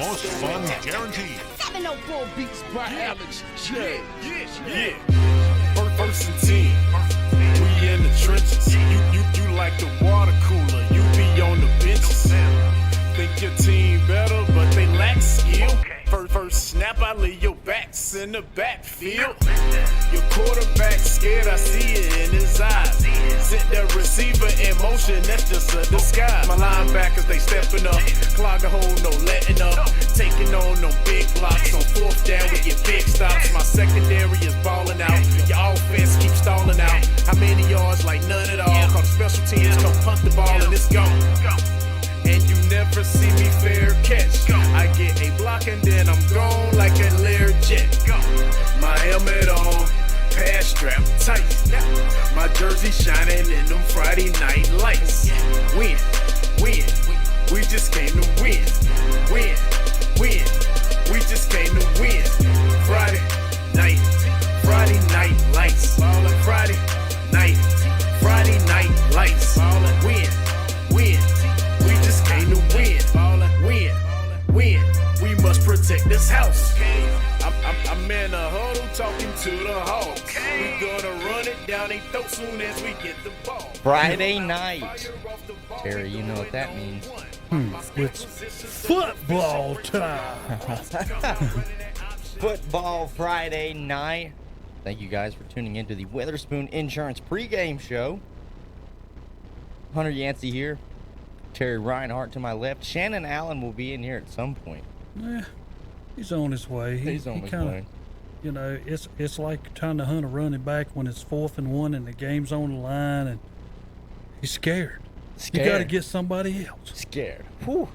most fun guaranteed. 704 beats by Alex J. Yeah. First and 10. We in the trenches. You like the water cooler. You be on the benches. Think your team better, but they lack skill. First snap, I leave your backs in the backfield. Your quarterback scared, I see it in his eyes. Sent the receiver in motion, that's just a disguise. My linebackers, they stepping up. Clog the hole, no letting up. Taking on them big blocks. On fourth down, we get big stops. My secondary is balling out. Your offense keeps stalling out. How many yards? Like none at all. Call the special teams, come punt the ball and it's gone. And you never see me fair catch. I get a block and then I'm gone like a Learjet. My helmet on, pass strap tight. My jersey shining in them Friday night lights. Win, we just came to win. Win, we just came to win. Friday night lights. Friday night lights. Win. We just came to win. We must protect this house. I'm in a huddle talking to the Hawks. We gonna run it down their throat soon as we get the ball. Friday night. Terry, you know what that means. It's football time. Football Friday night. Thank you guys for tuning in to the Witherspoon Insurance pregame show. Hunter Yancey here. Terry Reinhardt to my left. Shannon Allen will be in here at some point. Yeah, he's on his way. He's on his way. You know, it's like trying to hunt a running back when it's 4th and 1 and the game's on the line and he's scared. You got to get somebody else. Scared. Whew.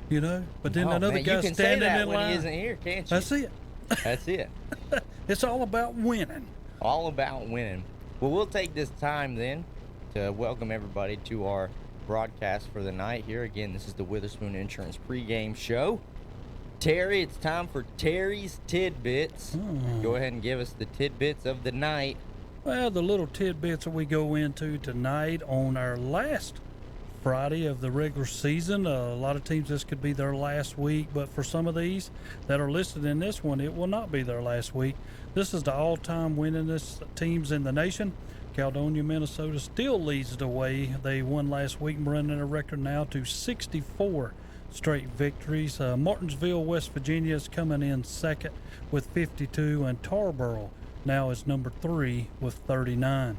You know, but then another guy standing in line. You can say that when he isn't here, can't you? That's it. That's it. It's all about winning. All about winning. Well, we'll take this time then to welcome everybody to our broadcast for the night here. Again, this is the Witherspoon Insurance pregame show. Terry, it's time for Terry's Tidbits. Go ahead and give us the tidbits of the night. Well, the little tidbits that we go into tonight on our last Friday of the regular season. A lot of teams, this could be their last week, but for some of these that are listed in this one, it will not be their last week. This is the all-time winningest teams in the nation. Caledonia, Minnesota still leads the way. They won last week and running a record now to 64 straight victories. Martinsville, West Virginia is coming in second with 52, and Tarboro now is number 3 with 39.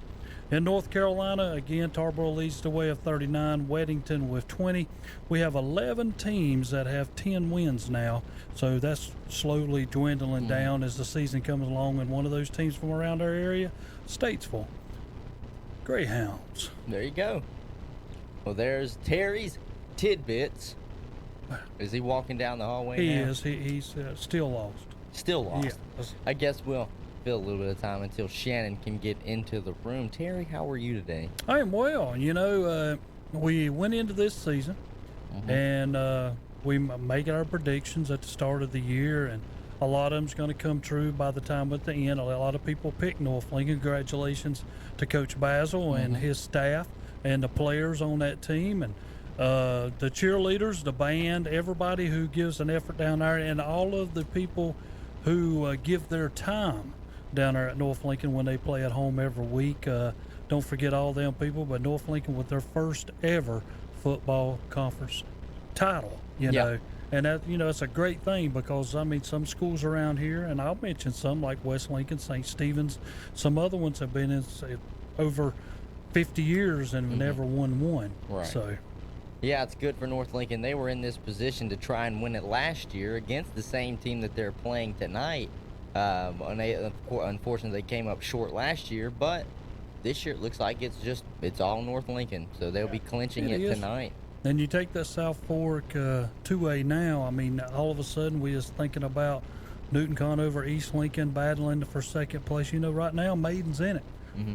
In North Carolina, again, Tarboro leads the way of 39, Weddington with 20. We have 11 teams that have 10 wins now, so that's slowly dwindling down as the season comes along, and one of those teams from around our area, Statesville Greyhounds. There you go. Well, there's Terry's Tidbits. Is he walking down the hallway He now? is. He's still lost. Still lost. Yeah. I guess we'll fill a little bit of time until Shannon can get into the room. Terry, how are you today? I am well. You know, we went into this season, and we making our predictions at the start of the year, and a lot of them's going to come true by the time at the end. A lot of people pick North Lincoln. Congratulations to Coach Basil and his staff and the players on that team, and the cheerleaders, the band, everybody who gives an effort down there, and all of the people who give their time down there at North Lincoln when they play at home every week. Don't forget all them people, but North Lincoln with their first ever football conference title, you know. And that, you know, it's a great thing because, I mean, some schools around here, and I'll mention some like West Lincoln, St. Stephen's, some other ones have been in over 50 years and never won one. Right. So, yeah, it's good for North Lincoln. They were in this position to try and win it last year against the same team that they're playing tonight. Unfortunately, they came up short last year, but this year it looks like it's all North Lincoln, so they'll be clinching it tonight. And you take that South Fork 2A now, I mean, all of a sudden we just thinking about Newton Conover, East Lincoln battling for second place. You know, right now Maiden's in it.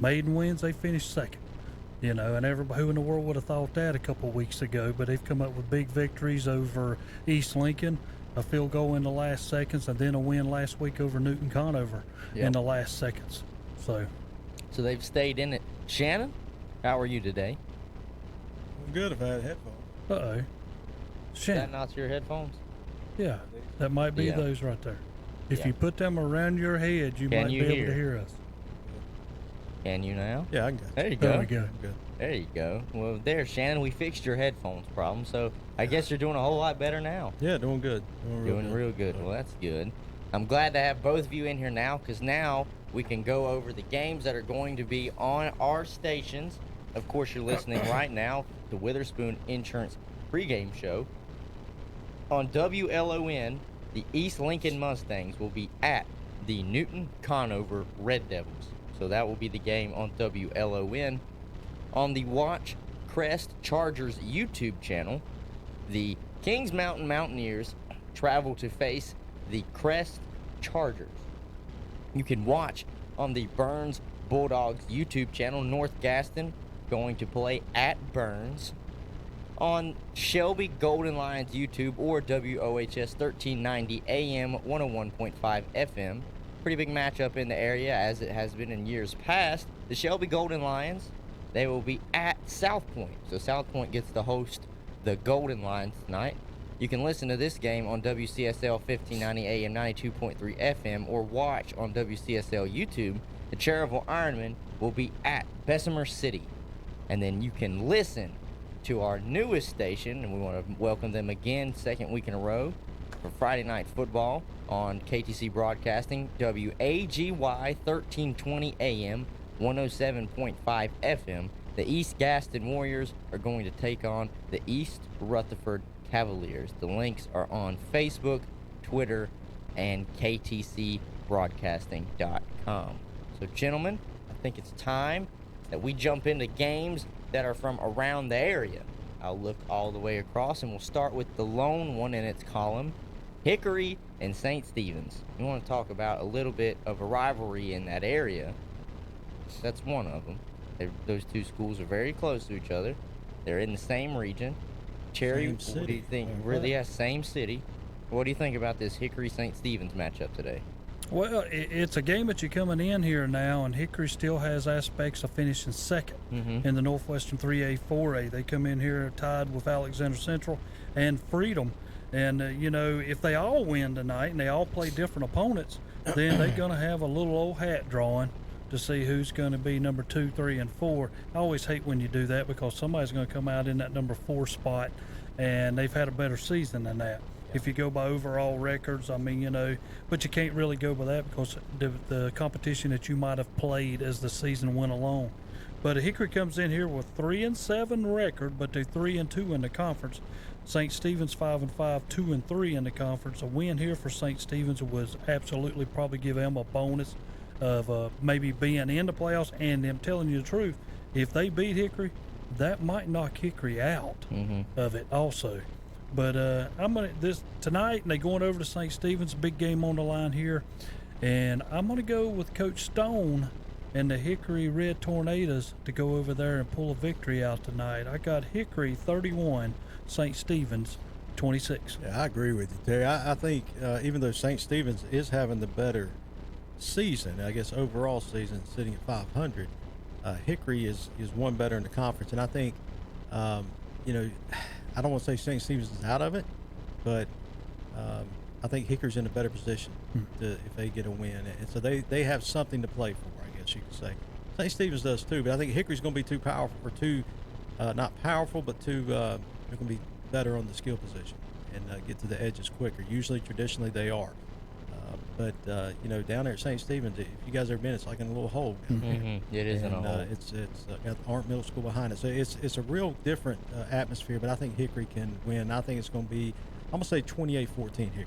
Maiden wins, they finish second. You know, and everybody, who in the world would have thought that a couple weeks ago, but they've come up with big victories over East Lincoln, a field goal in the last seconds, and then a win last week over Newton Conover in the last seconds. So they've stayed in it. Shannon, how are you today? I'm good if I had headphones. Uh-oh. Is that not your headphones? Yeah, that might be Yeah. those right there. If Yeah. you put them around your head, you Can might you be able hear? to hear us. Can you now? Yeah, I can go. There you There go. we go. Good. There you go. Well, there, Shannon, we fixed your headphones problem, so I guess you're doing a whole lot better now. Yeah, doing good. Doing real good. Well, that's good. I'm glad to have both of you in here now, because now we can go over the games that are going to be on our stations. Of course, you're listening right now to Witherspoon Insurance pregame show. On WLON, the East Lincoln Mustangs will be at the Newton Conover Red Devils. So that will be the game on WLON. On the Watch Crest Chargers YouTube channel, the Kings Mountain Mountaineers travel to face the Crest Chargers. You can watch on the Burns Bulldogs YouTube channel, North Gaston going to play at Burns. On Shelby Golden Lions YouTube or WOHS 1390 AM 101.5 FM. Pretty big matchup in the area as it has been in years past. The Shelby Golden Lions, they will be at South Point. So South Point gets to host the Golden Lions tonight. You can listen to this game on WCSL 1590 AM 92.3 FM or watch on WCSL YouTube. The Cherryville Ironmen will be at Bessemer City. And then you can listen to our newest station, and we want to welcome them again, second week in a row, for Friday Night Football on KTC Broadcasting, WAGY 1320 AM, 107.5 FM. The East Gaston Warriors are going to take on the East Rutherford Cavaliers. The links are on Facebook, Twitter, and KTCBroadcasting.com. So, gentlemen, I think it's time that we jump into games that are from around the area. I'll look all the way across, and we'll start with the lone one in its column, Hickory and St. Stephen's. We want to talk about a little bit of a rivalry in that area. That's one of them. Those two schools are very close to each other. They're in the same region. Cherry, Same what do city. you think? Right. Really, yeah, same city. What do you think about this Hickory-St. Stephen's matchup today? Well, it's a game that you're coming in here now, and Hickory still has aspects of finishing second in the Northwestern 3A, 4A. They come in here tied with Alexander Central and Freedom. And, if they all win tonight and they all play different opponents, then they're going to have a little old hat drawing to see who's going to be number 2, 3, and 4. I always hate when you do that because somebody's going to come out in that number 4 spot, and they've had a better season than that. If you go by overall records, but you can't really go by that because the competition that you might have played as the season went along. But Hickory comes in here with 3-7 record, but they're 3-2 in the conference. St. Stephen's 5-5, 2-3 in the conference. A win here for St. Stephen's was absolutely probably give them a bonus of maybe being in the playoffs. And them telling you the truth, if they beat Hickory, that might knock Hickory out of it also. But tonight, and they going over to St. Stephen's, big game on the line here, and I'm gonna go with Coach Stone and the Hickory Red Tornadoes to go over there and pull a victory out tonight. I got Hickory 31, St. Stephen's 26. Yeah, I agree with you, Terry. I think even though St. Stephen's is having the better season, I guess overall season, sitting at 500, Hickory is one better in the conference, and I think, I don't want to say St. Stephen's is out of it, but I think Hickory's in a better position if they get a win. And so they have something to play for, I guess you could say. St. Stephen's does too, but I think Hickory's going to be too powerful, or not powerful, but they're going to be better on the skill position and get to the edges quicker. Usually, traditionally, they are. But down there at St. Stephen's, if you guys ever been, it's like in a little hole down there. It is in a hole. It's got Arndt Middle School behind it, so it's a real different atmosphere. But I think Hickory can win. I think it's going to be, I'm gonna say 28-14 Hickory.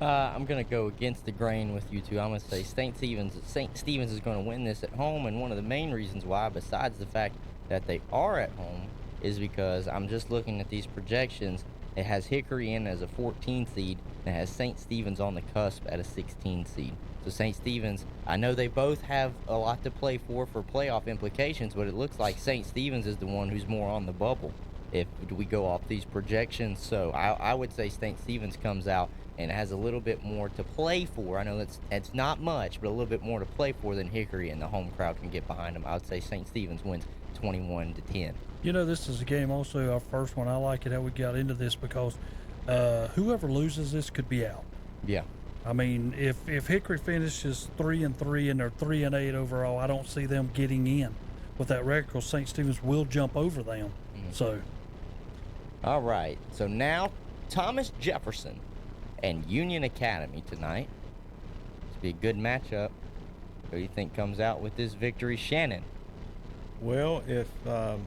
I'm gonna go against the grain with you two. I'm gonna say St. Stephen's is going to win this at home, and one of the main reasons why, besides the fact that they are at home, is because I'm just looking at these projections. It has Hickory in as a 14 seed, and it has St. Stephen's on the cusp at a 16 seed. So St. Stephen's, I know they both have a lot to play for playoff implications, but it looks like St. Stephen's is the one who's more on the bubble if we go off these projections. So I would say St. Stephen's comes out and has a little bit more to play for. I know it's not much, but a little bit more to play for than Hickory, and the home crowd can get behind them. I would say St. Stephen's wins 21-10. This is a game also, our first one. I like it how we got into this because whoever loses this could be out. Yeah. I mean, if Hickory finishes 3-3 and they're 3-8 overall, I don't see them getting in with that record because St. Stephen's will jump over them. So, all right. So now Thomas Jefferson and Union Academy tonight. It's be a good matchup. Who do you think comes out with this victory, Shannon? Well, if I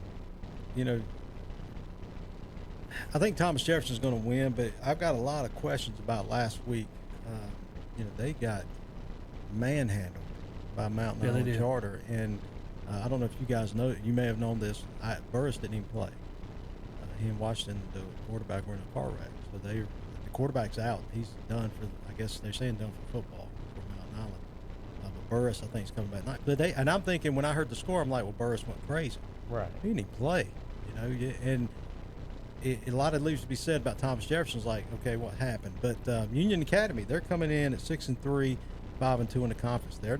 think Thomas Jefferson's going to win, but I've got a lot of questions about last week. They got manhandled by Mountain Yeah, they Island did. Charter, and I don't know if you guys know. You may have known this. Burris didn't even play. He and Washington, the quarterback, were in a car wreck, so the quarterback's out. He's done for. I guess they're saying done for football for Mountain Island. But Burris, I think, is coming back. And I'm thinking when I heard the score, I'm like, well, Burris went crazy. Right. He didn't even play, and a lot of leaves to be said about Thomas Jefferson's like, okay, what happened? But Union Academy, they're coming in at 6-3, 5-2 in the conference. They're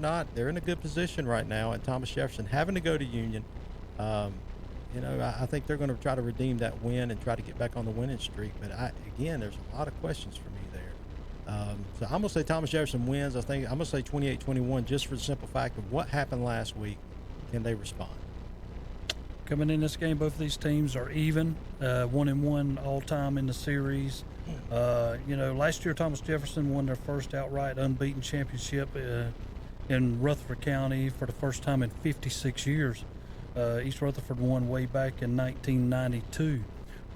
in a good position right now, and Thomas Jefferson having to go to Union, I think they're going to try to redeem that win and try to get back on the winning streak. But there's a lot of questions for me there. So I'm going to say Thomas Jefferson wins. I think I'm going to say 28-21 just for the simple fact of what happened last week. Can they respond? coming in this game, both of these teams are even, 1-1 all time in the series. Last year Thomas Jefferson won their first outright unbeaten championship in Rutherford County for the first time in 56 years. East Rutherford won way back in 1992.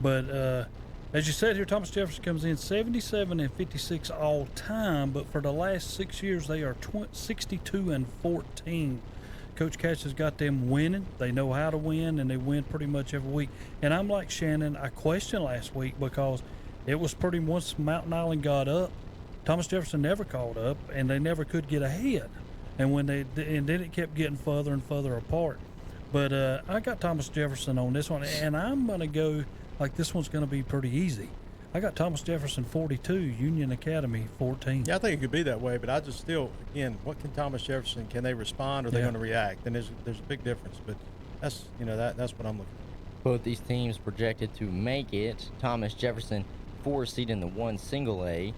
But as you said here, Thomas Jefferson comes in 77-56 all time, but for the last 6 years they are 62-14. Coach Catch has got them winning. They know how to win, and they win pretty much every week. And I'm like Shannon, I questioned last week because it was pretty once Mountain Island got up, Thomas Jefferson never caught up, and they never could get ahead. And then it kept getting further and further apart. But I got Thomas Jefferson on this one, and I'm going to go like this one's going to be pretty easy. I got Thomas Jefferson 42, Union Academy 14. Yeah, I think it could be that way, but I just still, again, what can Thomas Jefferson, can they respond or are they going to react? And there's a big difference, but that's what I'm looking for. Both these teams projected to make it. Thomas Jefferson 4 seed in the 1 single A,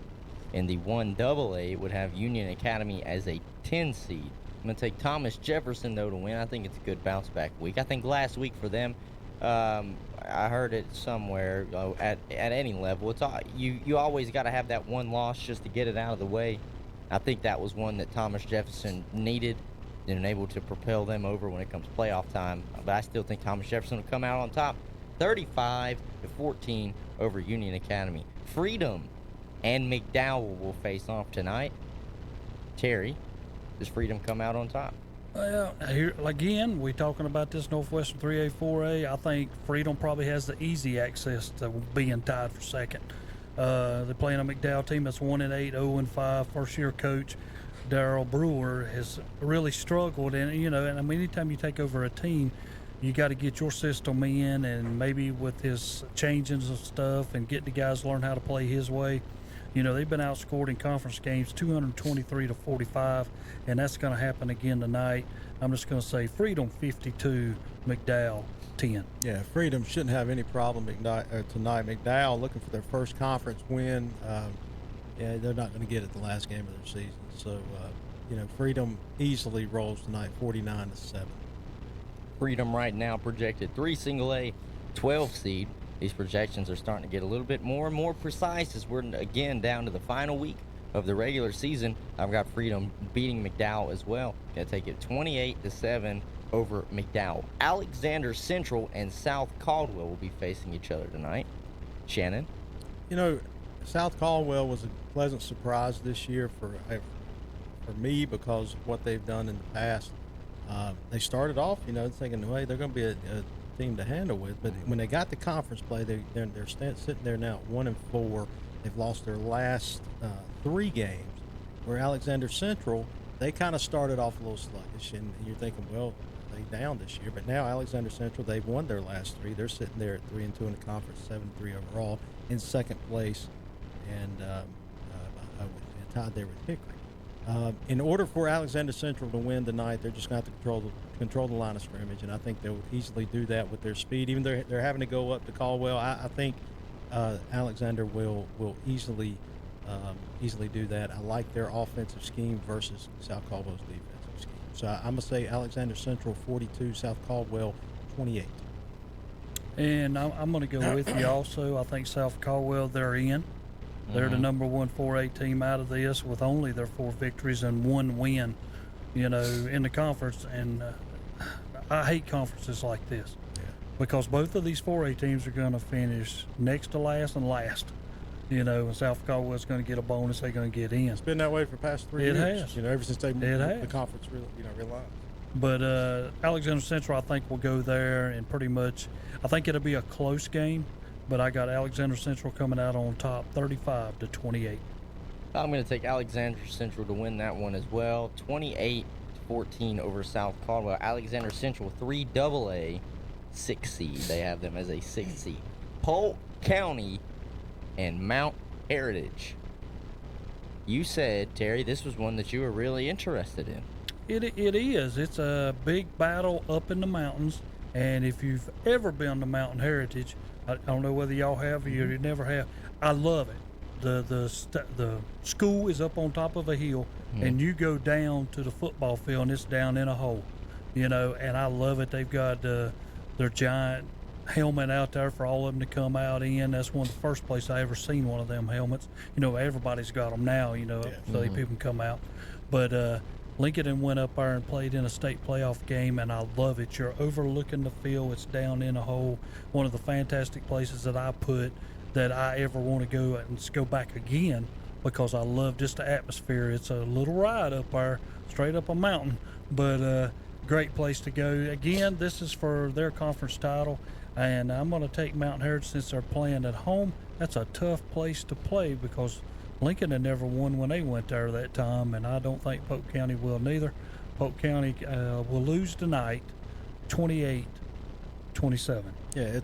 and the 1 double A would have Union Academy as a 10 seed. I'm going to take Thomas Jefferson, though, to win. I think it's a good bounce-back week. I think last week for them, I heard it somewhere, at any level. It's you always got to have that one loss just to get it out of the way. I think that was one that Thomas Jefferson needed and able to propel them over when it comes playoff time. But I still think Thomas Jefferson will come out on top, 35-14 over Union Academy. Freedom and McDowell will face off tonight. Terry, does Freedom come out on top? Well, here again, we're talking about this Northwestern 3A, 4A. I think Freedom probably has the easy access to being tied for second. They're playing a McDowell team that's 1-8, 0-5. First-year coach Darrell Brewer has really struggled, and anytime you take over a team, you got to get your system in, and maybe with his changes of stuff and get the guys to learn how to play his way. They've been outscored in conference games 223-45, and that's going to happen again tonight. I'm just going to say Freedom 52, McDowell 10. Yeah, Freedom shouldn't have any problem tonight. McDowell looking for their first conference win. They're not going to get it the last game of their season. So, Freedom easily rolls tonight, 49-7. Freedom right now projected 3 single A, 12 seed. These projections are starting to get a little bit more and more precise as we're, again, down to the final week of the regular season. I've got Freedom beating McDowell as well. Going to take it 28-7 over McDowell. Alexander Central and South Caldwell will be facing each other tonight. Shannon? South Caldwell was a pleasant surprise this year for me because of what they've done in the past. They started off, thinking, hey, they're going to be a team to handle with, but when they got the conference play, they're sitting there now at 1-4. They've lost their last 3 games. Where Alexander Central, they kind of started off a little sluggish, and you're thinking, well, they down this year, but now Alexander Central, they've won their last 3. They're sitting there at 3-2 in the conference, 7-3 overall, in second place, and tied there with Hickory. In order for Alexander Central to win tonight, they're just going to have to control the line of scrimmage, and I think they'll easily do that with their speed. Even though they're having to go up to Caldwell, I think Alexander will easily do that. I like their offensive scheme versus South Caldwell's defensive scheme. So I'm gonna say Alexander Central 42, South Caldwell 28. And I'm going to go with you also. I think South Caldwell, they're in. They're the number 1 4A team out of this with only their 4 victories and 1 win, in the conference. And I hate conferences like this because both of these 4A teams are going to finish next to last and last. And South Caldwell's going to get a bonus. They're going to get in. It's been that way for the past 3 It years. has. Ever since they has. the conference really, realized. But Alexander Central, I think, will go there and pretty much, I think it'll be a close game, but I got Alexander Central coming out on top 35-28. I'm going to take Alexander Central to win that one as well. 28-14 over South Caldwell. Alexander Central, 3AA, 6 seed. They have them as a 6 seed. Polk County and Mount Heritage. You said, Terry, this was one that you were really interested in. It is. It's a big battle up in the mountains, and if you've ever been to Mountain Heritage, I don't know whether y'all have or you never have. I love it. The school is up on top of a hill, and you go down to the football field, and it's down in a hole, and I love it. They've got their giant helmet out there for all of them to come out in. That's one of the first places I ever seen one of them helmets. Everybody's got them now, so people can come out. But Lincoln went up there and played in a state playoff game, and I love it. You're overlooking the field. It's down in a hole. One of the fantastic places that I put that I ever want to go and go back again because I love just the atmosphere. It's a little ride up there, straight up a mountain, but great place to go. Again, this is for their conference title, and I'm going to take Mountain Heritage since they're playing at home. That's a tough place to play because Lincoln had never won when they went there that time, and I don't think Polk County will neither. Polk County will lose tonight, 28-27. Yeah,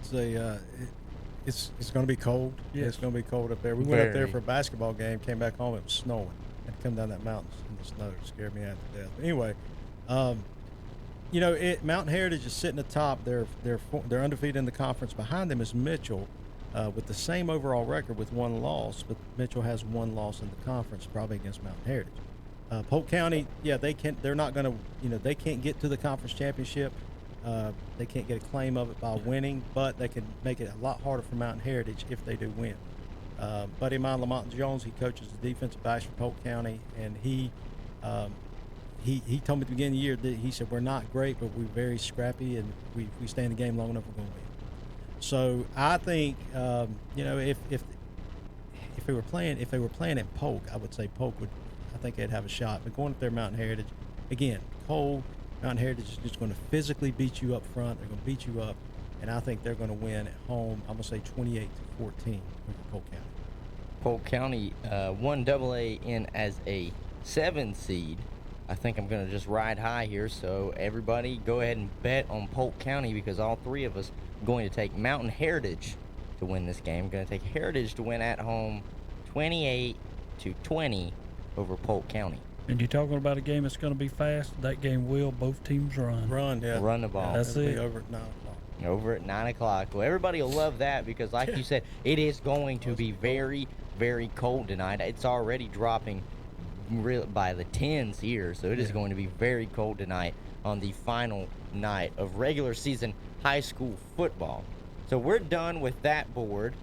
it's going to be cold. Yes. It's going to be cold up there. We went up there for a basketball game, came back home, it was snowing. Had to come down that mountain in the snow. It scared me half to death. But anyway, Mountain Heritage is sitting atop. They're undefeated in the conference. Behind them is Mitchell. With the same overall record with 1 loss, but Mitchell has 1 loss in the conference, probably against Mountain Heritage. Polk County, they're not going to, they can't get to the conference championship. They can't get a claim of it by winning, but they can make it a lot harder for Mountain Heritage if they do win. Buddy of mine, Lamont Jones, he coaches the defensive backs for Polk County, and he told me at the beginning of the year that he said, we're not great, but we're very scrappy, and we stay in the game long enough, we're going to win. So I think if they were playing at Polk, I would say Polk would. I think they'd have a shot. But going up there, Mountain Heritage, again, cold. Mountain Heritage is just going to physically beat you up front. They're going to beat you up, and I think they're going to win at home. I'm going to say 28-14 over Polk County. Polk County 1AA in as a 7 seed. I think I'm going to just ride high here. So everybody go ahead and bet on Polk County because all 3 of us are going to take Mountain Heritage to win this game. I'm going to take Heritage to win at home 28-20 over Polk County. And you're talking about a game that's going to be fast. That game will. Both teams run. Run the ball. That's It'll it. be over at 9 o'clock. Over at 9 o'clock. Well, everybody will love that because, like you said, it is going to be very, very cold tonight. It's already dropping by the tens here, so it is going to be very cold tonight on the final night of regular season high school football. So we're done with that board.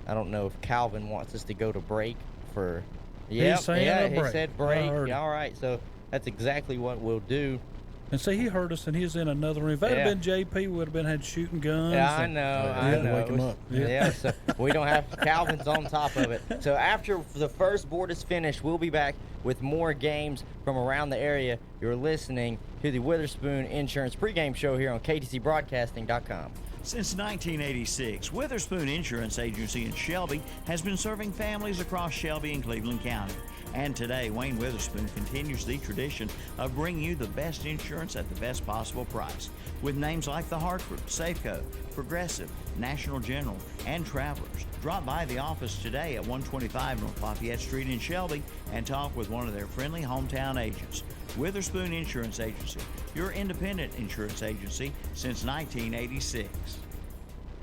I don't know if Calvin wants us to go to break for... He said break. All right, so that's exactly what we'll do. And see, he heard us, and he was in another room. If that had been JP, we would have been had shooting guns. Yeah, I know. Wake him up. Yeah, so we don't have Calvin's on top of it. So after the first board is finished, we'll be back with more games from around the area. You're listening to the Witherspoon Insurance pregame show here on KTCBroadcasting.com. Since 1986, Witherspoon Insurance Agency in Shelby has been serving families across Shelby and Cleveland County. And today, Wayne Witherspoon continues the tradition of bringing you the best insurance at the best possible price. With names like the Hartford, Safeco, Progressive, National General, and Travelers. Drop by the office today at 125 North Lafayette Street in Shelby and talk with one of their friendly hometown agents. Witherspoon Insurance Agency, your independent insurance agency since 1986.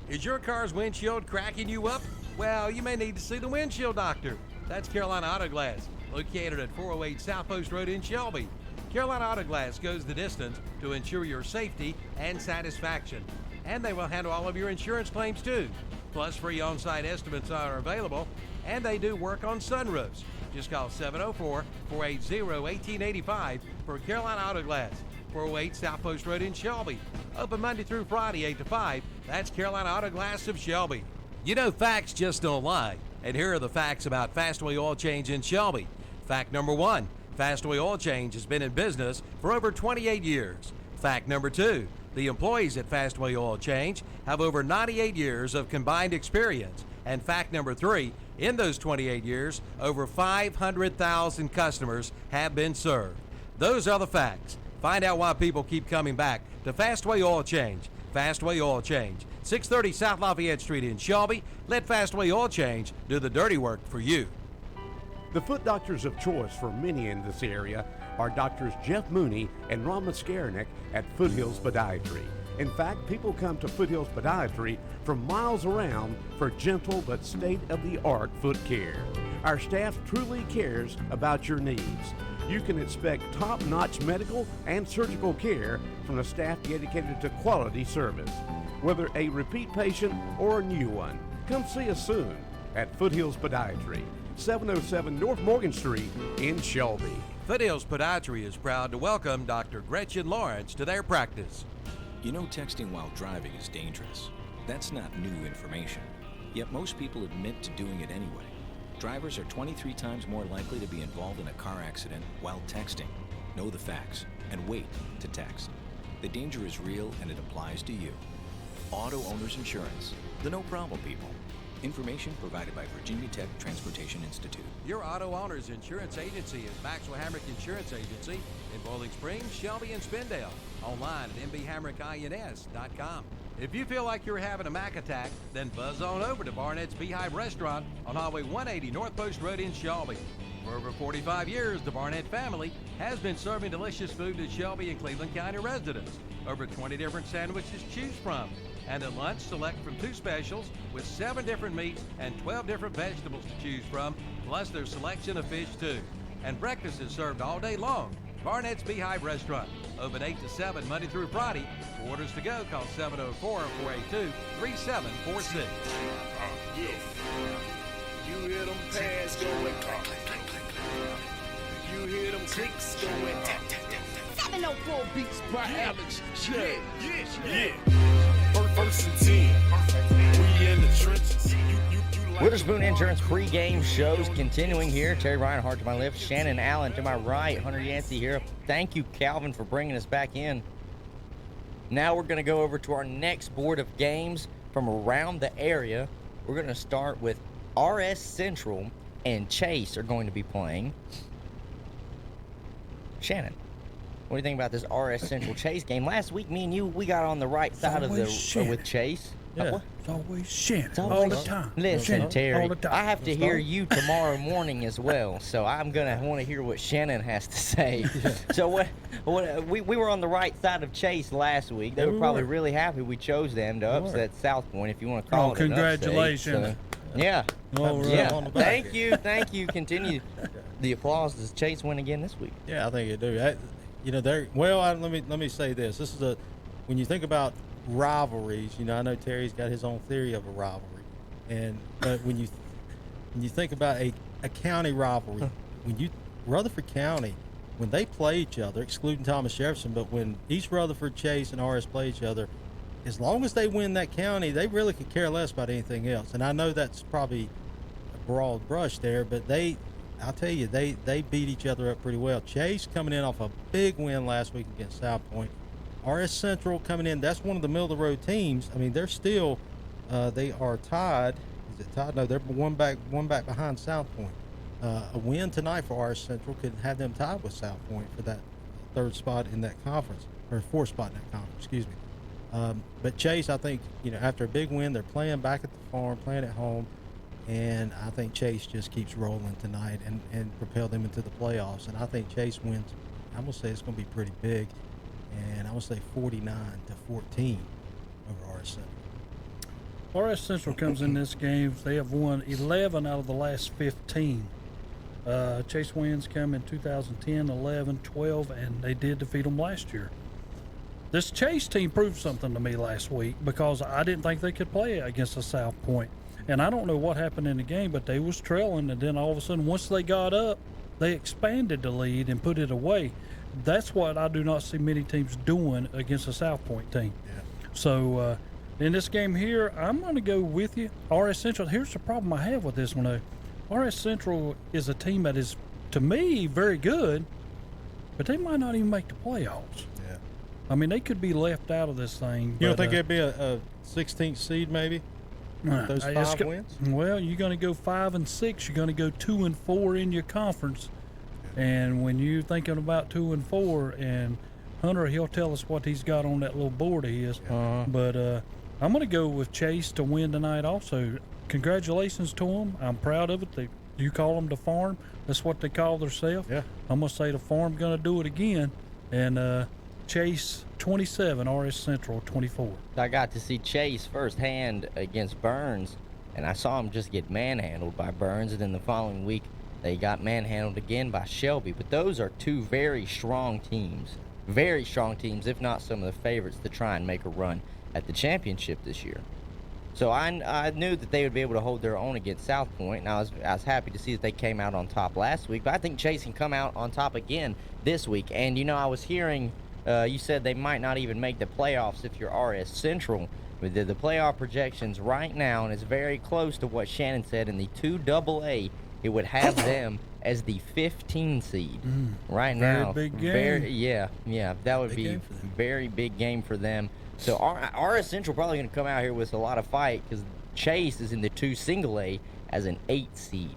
Is your car's windshield cracking you up? Well, you may need to see the windshield doctor. That's Carolina Auto Glass, located at 408 South Post Road in Shelby. Carolina Auto Glass goes the distance to ensure your safety and satisfaction. And they will handle all of your insurance claims too. Plus, free on-site estimates are available, and they do work on sunroofs. Just call 704-480-1885 for Carolina Auto Glass, 408 South Post Road in Shelby. Open Monday through Friday, 8 to 5. That's Carolina Auto Glass of Shelby. You know, facts just don't lie. And here are the facts about Fastway Oil Change in Shelby. Fact number 1, Fastway Oil Change has been in business for over 28 years. Fact number 2, the employees at Fastway Oil Change have over 98 years of combined experience. And fact number 3, in those 28 years, over 500,000 customers have been served. Those are the facts. Find out why people keep coming back to Fastway Oil Change. Fastway Oil Change, 630 South Lafayette Street in Shelby. Let Fastway Oil Change do the dirty work for you. The foot doctors of choice for many in this area are Doctors Jeff Mooney and Ron Maskarnik at Foothills Podiatry. In fact, people come to Foothills Podiatry from miles around for gentle but state-of-the-art foot care. Our staff truly cares about your needs. You can expect top-notch medical and surgical care from a staff dedicated to quality service. Whether a repeat patient or a new one, come see us soon at Foothills Podiatry, 707 North Morgan Street in Shelby. Foothills Podiatry is proud to welcome Dr. Gretchen Lawrence to their practice. You know, texting while driving is dangerous. That's not new information. Yet most people admit to doing it anyway. Drivers are 23 times more likely to be involved in a car accident while texting. Know the facts and wait to text. The danger is real and it applies to you. Auto Owners Insurance, the no problem people. Information provided by Virginia Tech Transportation Institute. Your Auto Owners Insurance Agency is Maxwell Hamrick Insurance Agency in Bowling Springs, Shelby, and Spindale. Online at mbhamrickins.com. If you feel like you're having a Mac attack, then buzz on over to Barnett's Beehive Restaurant on Highway 180 North Post Road in Shelby. For over 45 years, the Barnett family has been serving delicious food to Shelby and Cleveland County residents. Over 20 different sandwiches to choose from. And at lunch, select from 2 specials with 7 different meats and 12 different vegetables to choose from, plus their selection of fish too. And breakfast is served all day long. Barnett's Beehive Restaurant, open 8 to 7 Monday through Friday. For orders to go, call 704-482-3746. You hear them pads going click, click, click, click. You hear them clicks going 704 beats per average. Yeah. First and 10. We in the trenches. You like Witherspoon Insurance pregame shows continuing here. Terry Reinhardt to my left, Shannon Allen to my right, Hunter Yancey here. Thank you, Calvin, for bringing us back in. Now we're going to go over to our next board of games from around the area. We're going to start with RS Central and Chase are going to be playing. Shannon, what do you think about this RS Central Chase game? Last week, me and you, we got on the right side of the with Chase. Yeah. It's always Shannon. All the time. Listen, Shannon, Terry, all the time. I have to hear you tomorrow morning as well, so I'm going to want to hear what Shannon has to say. So we were on the right side of Chase last week. They were probably really happy we chose them to upset South Point, if you want to call it an upset. Congratulations. So, yeah. Oh, yeah. on the back. Thank you. Continue the applause. Does Chase win again this week? Yeah, I think they do. Let me say this. This is when you think about rivalries, I know Terry's got his own theory of a rivalry, but when you think about a county rivalry, Rutherford County, when they play each other, excluding Thomas Jefferson, but when East Rutherford, Chase, and RS play each other, as long as they win that county, they really could care less about anything else. And I know that's probably a broad brush there, but I'll tell you, they beat each other up pretty well. Chase coming in off a big win last week against South Point. RS Central coming in, that's one of the middle-of-the-road teams. I mean, they're still, they are tied. Is it tied? No, they're one back behind South Point. A win tonight for RS Central could have them tied with South Point for that 3rd spot in that conference, or 4th spot in that conference, excuse me. But Chase, I think, after a big win, they're playing back at the farm, playing at home, and I think Chase just keeps rolling tonight and propel them into the playoffs. And I think Chase wins. I'm going to say it's going to be pretty big. And I would say 49-14 over RS Central. RS Central comes in this game. They have won 11 out of the last 15. Chase wins come in 2010, 11, 12, and they did defeat them last year. This Chase team proved something to me last week because I didn't think they could play against the South Point. And I don't know what happened in the game, but they was trailing, and then all of a sudden, once they got up, they expanded the lead and put it away. That's what I do not see many teams doing against a South Point team. Yeah. So in this game here, I'm going to go with you. RS Central, here's the problem I have with this one, though. RS Central is a team that is, to me, very good, but they might not even make the playoffs. Yeah. I mean, they could be left out of this thing. You don't think it'd be a 16th seed, maybe? Those 5 wins? Well, you're going to go 5 and 6. You're going to go 2 and 4 in your conference. And when you're thinking about 2 and 4, and Hunter, he'll tell us what he's got on that little board of his. But I'm going to go with Chase to win tonight also. Congratulations to them. I'm proud of it. You call them the farm. That's what they call themselves. Yeah. I'm going to say the farm going to do it again. And Chase 27, RS Central 24. I got to see Chase firsthand against Burns, and I saw him just get manhandled by Burns, and then the following week they got manhandled again by Shelby. But those are two very strong teams, if not some of the favorites to try and make a run at the championship this year. So I knew that they would be able to hold their own against South Point, and I was happy to see that they came out on top last week. But I think Chase can come out on top again this week. And, you know, I was hearing you said they might not even make the playoffs if you're RS Central. But the playoff projections right now, and it's very close to what Shannon said, in the 2AA, it would have them as the 15 seed right now. Very big game. Yeah, that would Big be game for them. very big game for them. So RS Central probably going to come out here with a lot of fight because Chase is in the 2 single A as an 8 seed.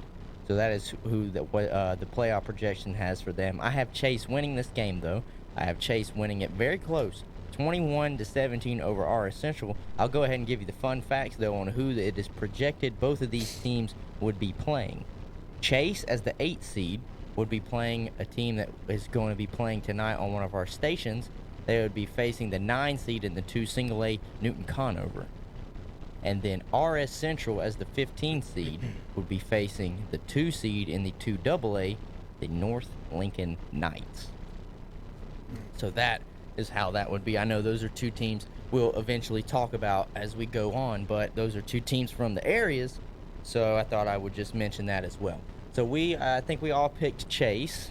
So that is who the playoff projection has for them. I have Chase winning this game, though. I have Chase winning it very close, 21-17 over RS Central. I'll go ahead and give you the fun facts, though, on who it is projected both of these teams would be playing. Chase, as the 8 seed, would be playing a team that is going to be playing tonight on one of our stations. They would be facing the 9 seed in the 2 single A, Newton Conover. And then RS Central, as the 15 seed, would be facing the 2 seed in the 2AA, the North Lincoln Knights. So that is how that would be. I know those are 2 teams we'll eventually talk about as we go on, but those are 2 teams from the areas, so I thought I would just mention that as well. So I think we all picked Chase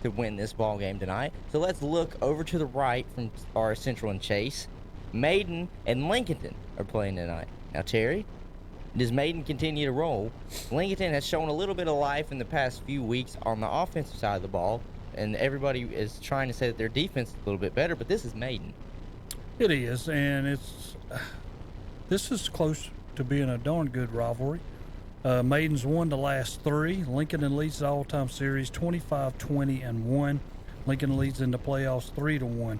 to win this ball game tonight. So let's look over to the right from our Central and Chase. Maiden and Lincolnton are playing tonight. Now, Terry, does Maiden continue to roll? Lincolnton has shown a little bit of life in the past few weeks on the offensive side of the ball, and everybody is trying to say that their defense is a little bit better, but this is Maiden. It is, and this is close to being a darn good rivalry. Maiden's won the last 3. Lincoln leads the all-time series 25-20-1. Lincoln leads in the playoffs 3-1.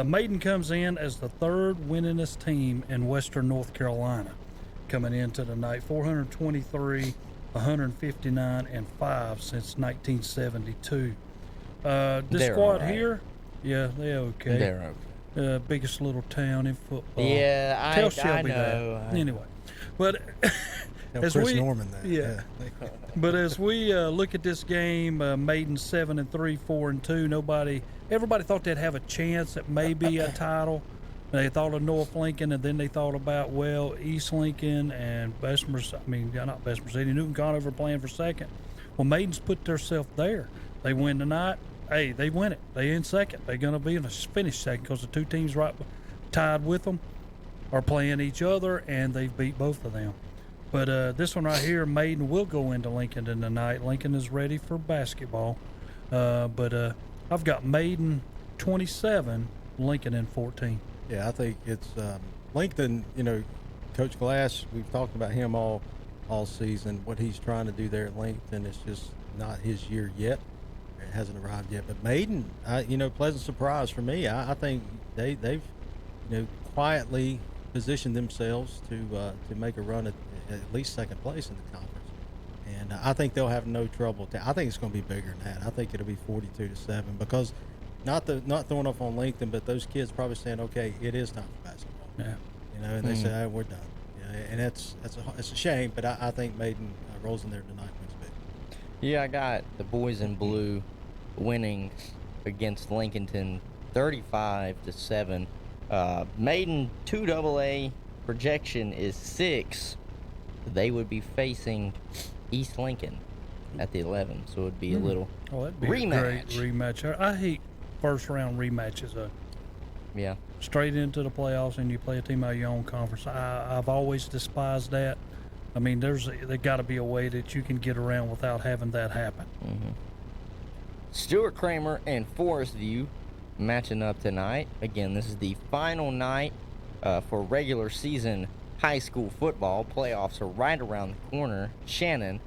Maiden comes in as the 3rd winningest team in Western North Carolina coming into the night. 423, 159, and 5 since 1972. This They're squad all right. here, yeah, they're okay. They're okay. Biggest little town in football. Yeah, Tell I Shelby know. that. Anyway, but Tell as Chris we Norman that. yeah. But as we look at this game, Maiden 7-3, 4-2. Everybody thought they'd have a chance at maybe a title. They thought of North Lincoln, and then they thought about East Lincoln and not Bessemer City, Newton Conover playing for second. Well, Maiden's put themselves there. They win tonight. Hey, they win it. They in second. They're going to be in a finish second because the 2 teams right tied with them are playing each other, and they've beat both of them. But this one right here, Maiden will go into Lincoln tonight. Lincoln is ready for basketball. But I've got Maiden 27, Lincoln in 14. Yeah, I think it's Lincoln. You know, Coach Glass. We've talked about him all season. What he's trying to do there at Lincoln is just not his year yet. It hasn't arrived yet. But Maiden, pleasant surprise for me. I think they've quietly positioned themselves to make a run at least second place in the conference. And I think they'll have no trouble. I think it's going to be bigger than that. I think it'll be 42-7 because not throwing off on Lincoln, but those kids probably saying, okay, it is time for basketball. Yeah. And they say, hey, we're done. and it's a shame, but I think Maiden rolls in there tonight, wins big. Yeah, I got the boys in blue winning against Lincolnton 35-7. Maiden 2AA projection is 6. They would be facing East Lincoln at the 11, so it would be a little that'd be rematch. A great rematch. I hate first round rematches. Yeah. Straight into the playoffs, and you play a team out of your own conference. I've always despised that. I mean, there got to be a way that you can get around without having that happen. Mm-hmm. Stuart Kramer and Forest View matching up tonight. Again, this is the final night for regular season high school football. Playoffs are right around the corner. Shannon,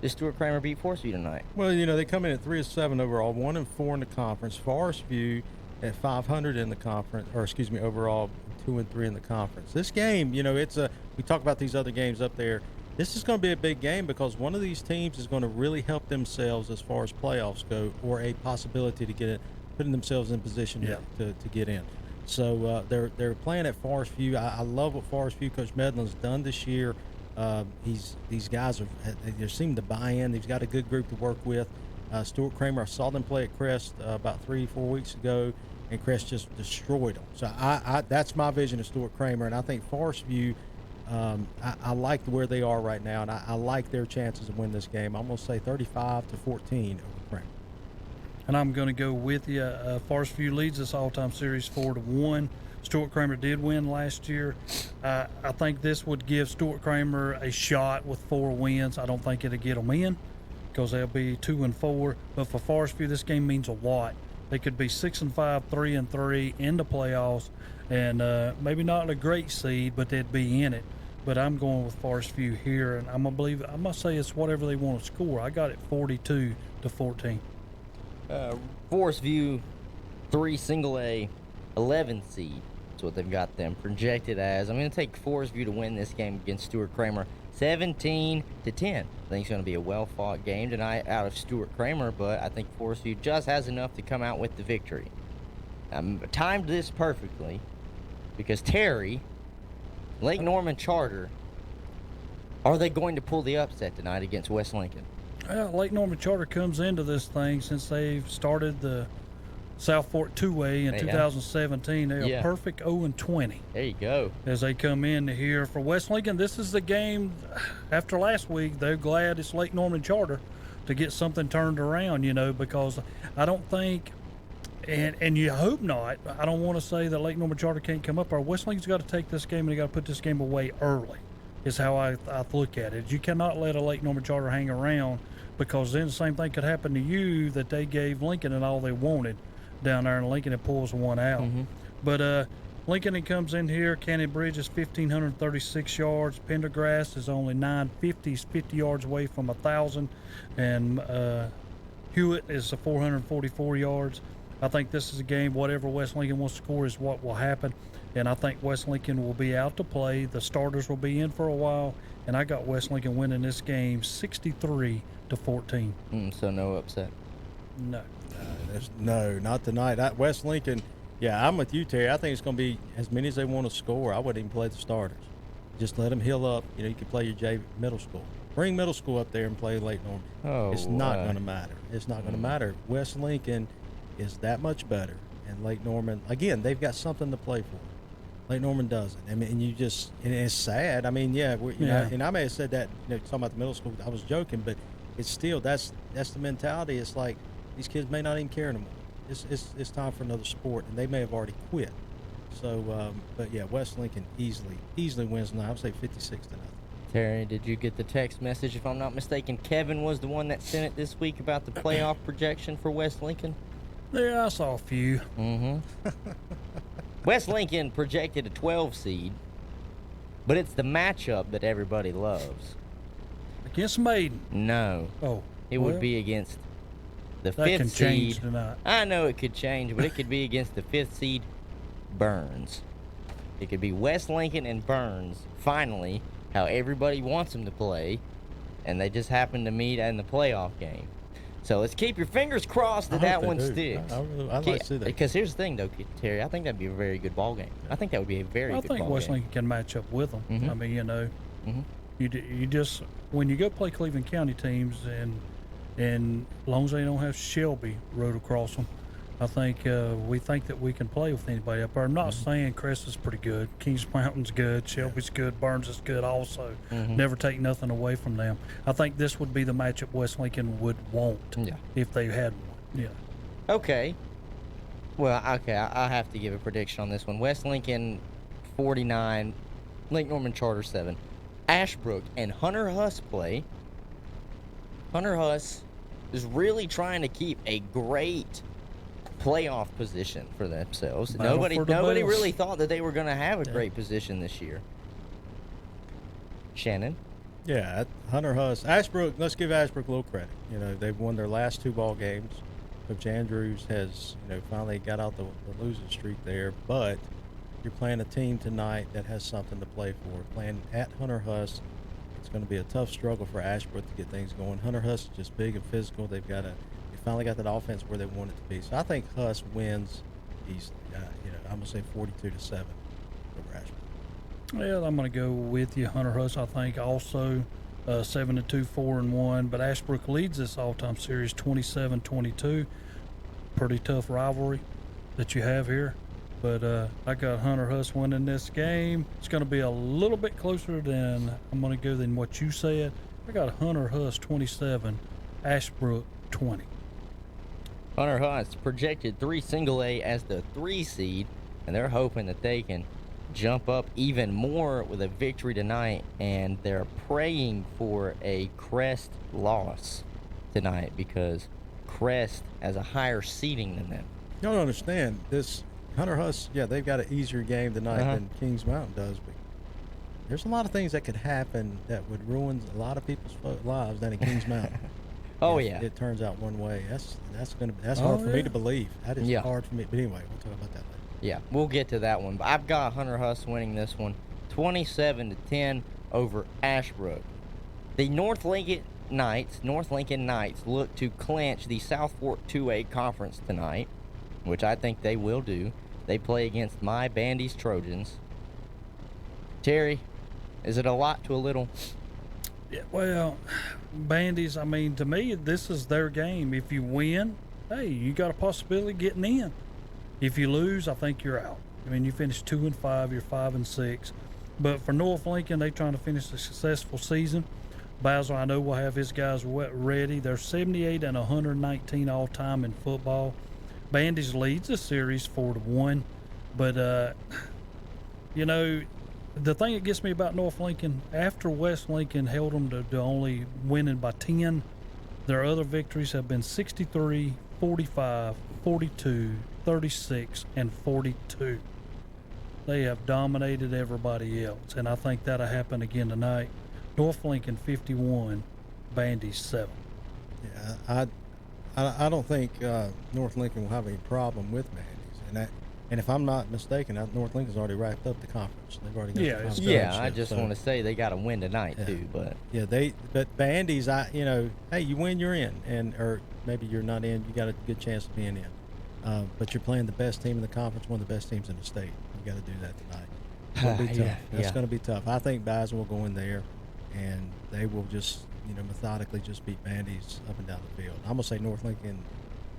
did Stuart Kramer beat Forest View tonight? Well, they come in at 3-7 overall, 1-4 in the conference. Forest View at 500 in the conference, overall 2-3 in the conference. This game, we talk about these other games up there. This is going to be a big game because one of these teams is going to really help themselves as far as playoffs go, or a possibility to get it, putting themselves in position to get in. So they're playing at Forest View. I love what Forest View Coach Medlin's done this year. These guys they seem to buy in. They've got a good group to work with. Stuart Kramer, I saw them play at Crest about 3-4 weeks ago, and Crest just destroyed them. So that's my vision of Stuart Kramer, and I think Forest View, I like where they are right now, and I like their chances of winning this game. I'm going to say 35-14 over Kramer. And I'm going to go with you. Forest View leads this all-time series 4-1. Stuart Kramer did win last year. I think this would give Stuart Kramer a shot with 4 wins. I don't think it'll get them in because they'll be 2-4. But for Forest View, this game means a lot. They could be 6-5, 3-3 in the playoffs, and maybe not a great seed, but they'd be in it. But I'm going with Forest View here, and I'm gonna say it's whatever they want to score. I got it 42-14. Forest View, 3 single A, 11 seed. That's what they've got them projected as. I'm going to take Forest View to win this game against Stuart Kramer, 17-10. I think it's going to be a well-fought game tonight out of Stuart Kramer, but I think Forest View just has enough to come out with the victory. Timed this perfectly because Terry, Lake Norman Charter, are they going to pull the upset tonight against West Lincoln? Well, Lake Norman Charter comes into this thing since they've started the South Fork 2A in 2017. They are perfect 0-20. There you go. As they come in here for West Lincoln, this is the game. After last week, they're glad it's Lake Norman Charter to get something turned around, because I don't think, and you hope not, I don't want to say that Lake Norman Charter can't come up. Or West Lincoln's got to take this game and they got to put this game away early. Is how I look at it. You cannot let a Lake Norman Charter hang around, because then the same thing could happen to you that they gave Lincoln and all they wanted down there, and Lincoln, it pulls one out. Mm-hmm. But Lincoln, it comes in here. Cannon Bridge is 1,536 yards. Pendergrass is only 950, 50 yards away from 1,000. And Hewitt is 444 yards. I think this is a game, whatever West Lincoln wants to score is what will happen. And I think West Lincoln will be out to play. The starters will be in for a while. And I got West Lincoln winning this game 63-14. So no upset? No. No, not tonight. West Lincoln, I'm with you, Terry. I think it's going to be as many as they want to score. I wouldn't even play the starters. Just let them heal up. You can play your middle school. Bring middle school up there and play Lake Norman. It's not going to matter. It's not going to matter. West Lincoln is that much better. And Lake Norman, again, they've got something to play for. Lake Norman doesn't. I mean, and it's sad. I mean, and I may have said that, talking about the middle school, I was joking, but it's still, that's the mentality. It's like these kids may not even care anymore. It's time for another sport, and they may have already quit. So, West Lincoln easily wins tonight. I would say 56-0. Terry, did you get the text message? If I'm not mistaken, Kevin was the one that sent it this week about the playoff projection for West Lincoln. Yeah, I saw a few. Mm-hmm. West Lincoln projected a 12 seed, but it's the matchup that everybody loves. Against Maiden? No. Oh. It would be against the 5th seed. That can change tonight. I know it could change, but it could be against the 5th seed, Burns. It could be West Lincoln and Burns, finally, how everybody wants them to play, and they just happen to meet in the playoff game. So let's keep your fingers crossed that I that hope they one do. sticks. I'd like to see that. Because here's the thing, though, Terry. I think that'd be a very good ball game. I think that would be a very I good think ball West game. Lincoln can match up with them. Mhm. I mean, you know, Mhm. you just when you go play Cleveland County teams, and as long as they don't have Shelby rode across them, I think we think that we can play with anybody up there. I'm not saying Crest is pretty good, Kings Mountain's good, Shelby's good, Burns is good also. Never take nothing away from them. I think this would be the matchup West Lincoln would want if they had one. Yeah. Okay. Well, okay, I have to give a prediction on this one. West Lincoln 49, Lake Norman Charter 7. Ashbrook and Hunter Huss play. Hunter Huss is really trying to keep a great playoff position for themselves. Battle Nobody for the bells. really thought that they were going to have a great position this year. Shannon? Yeah, Hunter Huss. Ashbrook, let's give Ashbrook a little credit. You know, they've won their last 2 ball games. Coach Andrews has, you know, finally got out the losing streak there. But you're playing a team tonight that has something to play for. Playing at Hunter Huss, it's going to be a tough struggle for Ashbrook to get things going. Hunter Huss is just big and physical. They finally got that offense where they want it to be. So I think Huss wins. He's, you know, I'm going to say 42-7 over Ashbrook. Well, I'm going to go with you, Hunter Huss. I think also 7-2, 4-1. But Ashbrook leads this all-time series 27-22. Pretty tough rivalry that you have here. But I got Hunter Huss winning this game. It's going to be a little bit closer than I'm going to go than what you said. I got Hunter Huss 27, Ashbrook 20. Hunter Huss projected 3 single A as the 3 seed, and they're hoping that they can jump up even more with a victory tonight, and they're praying for a Crest loss tonight because Crest has a higher seeding than them. You don't understand this. Hunter Huss, yeah, they've got an easier game tonight than Kings Mountain does, but there's a lot of things that could happen that would ruin a lot of people's lives down in Kings Mountain. It turns out one way. That's hard for me to believe. That is hard for me. But anyway, we'll talk about that later. Yeah, we'll get to that one. But I've got Hunter Huss winning this one, 27-10 over Ashbrook. The North Lincoln Knights look to clinch the South Fork 2A conference tonight, which I think they will do. They play against my Bandy's Trojans. Terry, is it a lot to a little? Yeah, well, Bandy's, I mean, to me, this is their game. If you win, hey, you got a possibility of getting in. If you lose, I think you're out. I mean, you finish 2-5, you're 5-6. But for North Lincoln, they're trying to finish a successful season. Basil, I know, will have his guys ready. They're 78-119 all time in football. Bandy's leads the series 4-1. But, you know, the thing that gets me about North Lincoln, after West Lincoln held them to only winning by 10, their other victories have been 63, 45, 42, 36, and 42. They have dominated everybody else, and I think that'll happen again tonight. North Lincoln 51, Bandy 7. Yeah, I don't think North Lincoln will have any problem with Bandy's, and if I'm not mistaken, North Lincoln's already wrapped up the conference. They've already got the conference championship, I just want to say they got to win tonight too. But but Bandy's, hey, you win, you're in, or maybe you're not in. You got a good chance of being in, but you're playing the best team in the conference, one of the best teams in the state. You got to do that tonight. It's going to be tough. It's going to be tough. I think Basil will go in there, and they will just methodically just beat Bandy's up and down the field. I'm gonna say North Lincoln.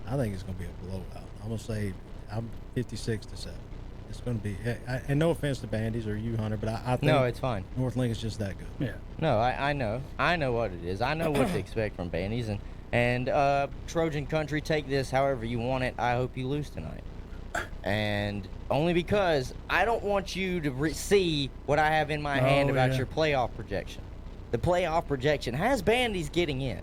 I think it's gonna be a blowout. I'm gonna say I'm 56-7. It's gonna be. And no offense to Bandy's or you, Hunter, but I think no, it's fine. North Lincoln's just that good. Yeah. No, I know what it is. I know what to expect from Bandy's, and Trojan Country, take this however you want it. I hope you lose tonight, and only because I don't want you to see what I have in my hand about your playoff projection. The playoff projection has Bandy's getting in.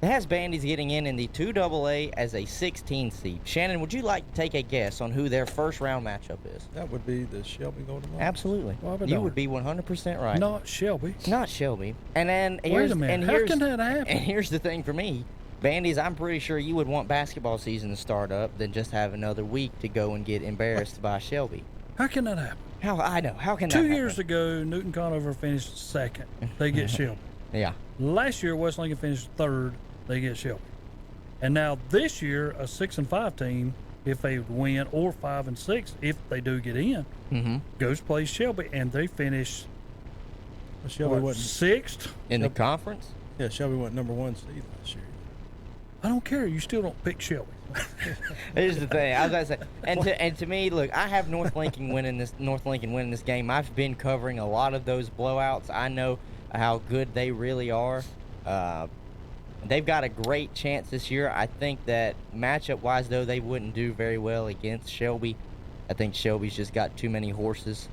It has Bandy's getting in the 2AA as a 16 seed. Shannon, would you like to take a guess on who their first round matchup is? That would be the Shelby Golden Lions. Absolutely. You would be 100% right. Not Shelby. Not Shelby. And then wait a minute. How can that happen? And here's the thing for me. Bandy's, I'm pretty sure you would want basketball season to start up than just have another week to go and get embarrassed by Shelby. How can that happen? How can that happen? 2 years ago, Newton Conover finished second. They get Shelby. Yeah. Last year, West Lincoln finished third. They get Shelby. And now this year, a 6-5 team, if they win, or 5-6, if they do get in, goes play Shelby, and they finish Shelby wasn't. sixth. In the conference? Yeah, Shelby went number 1 seed last year. I don't care. You still don't pick Shelby. Here's the thing. I was gonna say, and to me, look, I have North Lincoln winning this game. I've been covering a lot of those blowouts. I know how good they really are. They've got a great chance this year. I think that matchup-wise, though, they wouldn't do very well against Shelby. I think Shelby's just got too many horses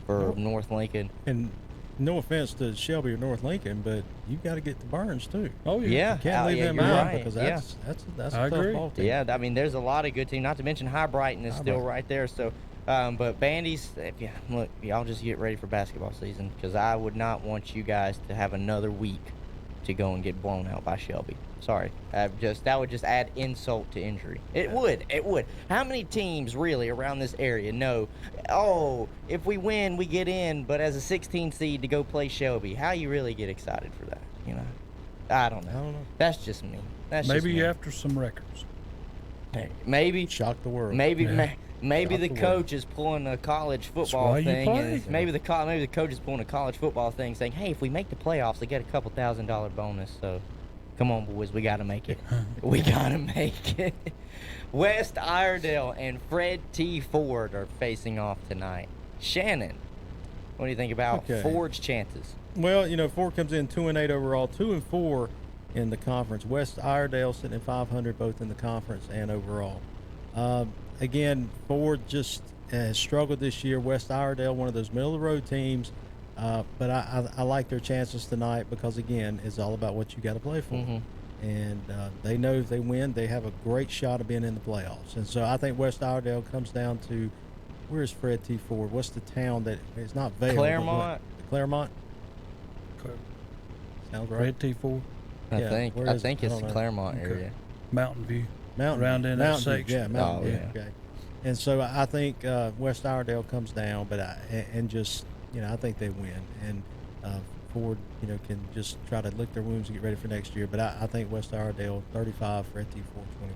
for North Lincoln. And no offense to Shelby or North Lincoln, but you've got to get to Burns too. Oh yeah. Yeah, You can't leave them you're out right. because Yeah. that's I a tough agree. ball team. Yeah, I mean, there's a lot of good teams. Not to mention High Brighton is still right there. So, but Bandy's, yeah, look, y'all just get ready for basketball season because I would not want you guys to have another week to go and get blown out by Shelby. Sorry, that would just add insult to injury. It would. How many teams really around this area know? Oh, if we win, we get in. But as a 16 seed to go play Shelby, how you really get excited for that? You know, I don't know. That's just me. That's Maybe just me. after some records. Hey, maybe Shock the world. Maybe Yeah. maybe the Shock the coach is pulling a college football why you thing. play. And maybe the coach is pulling a college football thing, saying, "Hey, if we make the playoffs, they get a couple $1,000 bonus." So, come on, boys, we got to make it. We got to make it. West Iredale and Fred T. Ford are facing off tonight. Shannon, what do you think about Okay. Ford's chances? Well, you know, Ford comes in 2-8 overall, 2-4 in the conference. West Iredale sitting at 500 both in the conference and overall. Again, Ford just has struggled this year. West Iredale, one of those middle of the road teams, but I like their chances tonight because again, it's all about what you got to play for. And they know if they win, they have a great shot of being in the playoffs. And so I think West Iredale comes down to, where's Fred T. Ford? What's the town that it's not Vail? but Claremont. Claremont. Sounds right. Red T4, I Yeah, think where is it? it's I the don't know. Claremont Okay. area. Mountain View. Mountain Around View. in that Mountain View, section. Yeah, Mountain Oh, View. yeah. Okay. And so I think West Iredale comes down, but and just I think they win. And Ford, can just try to lick their wounds and get ready for next year. But I think West Iredale 35, Fred T. Ford 21.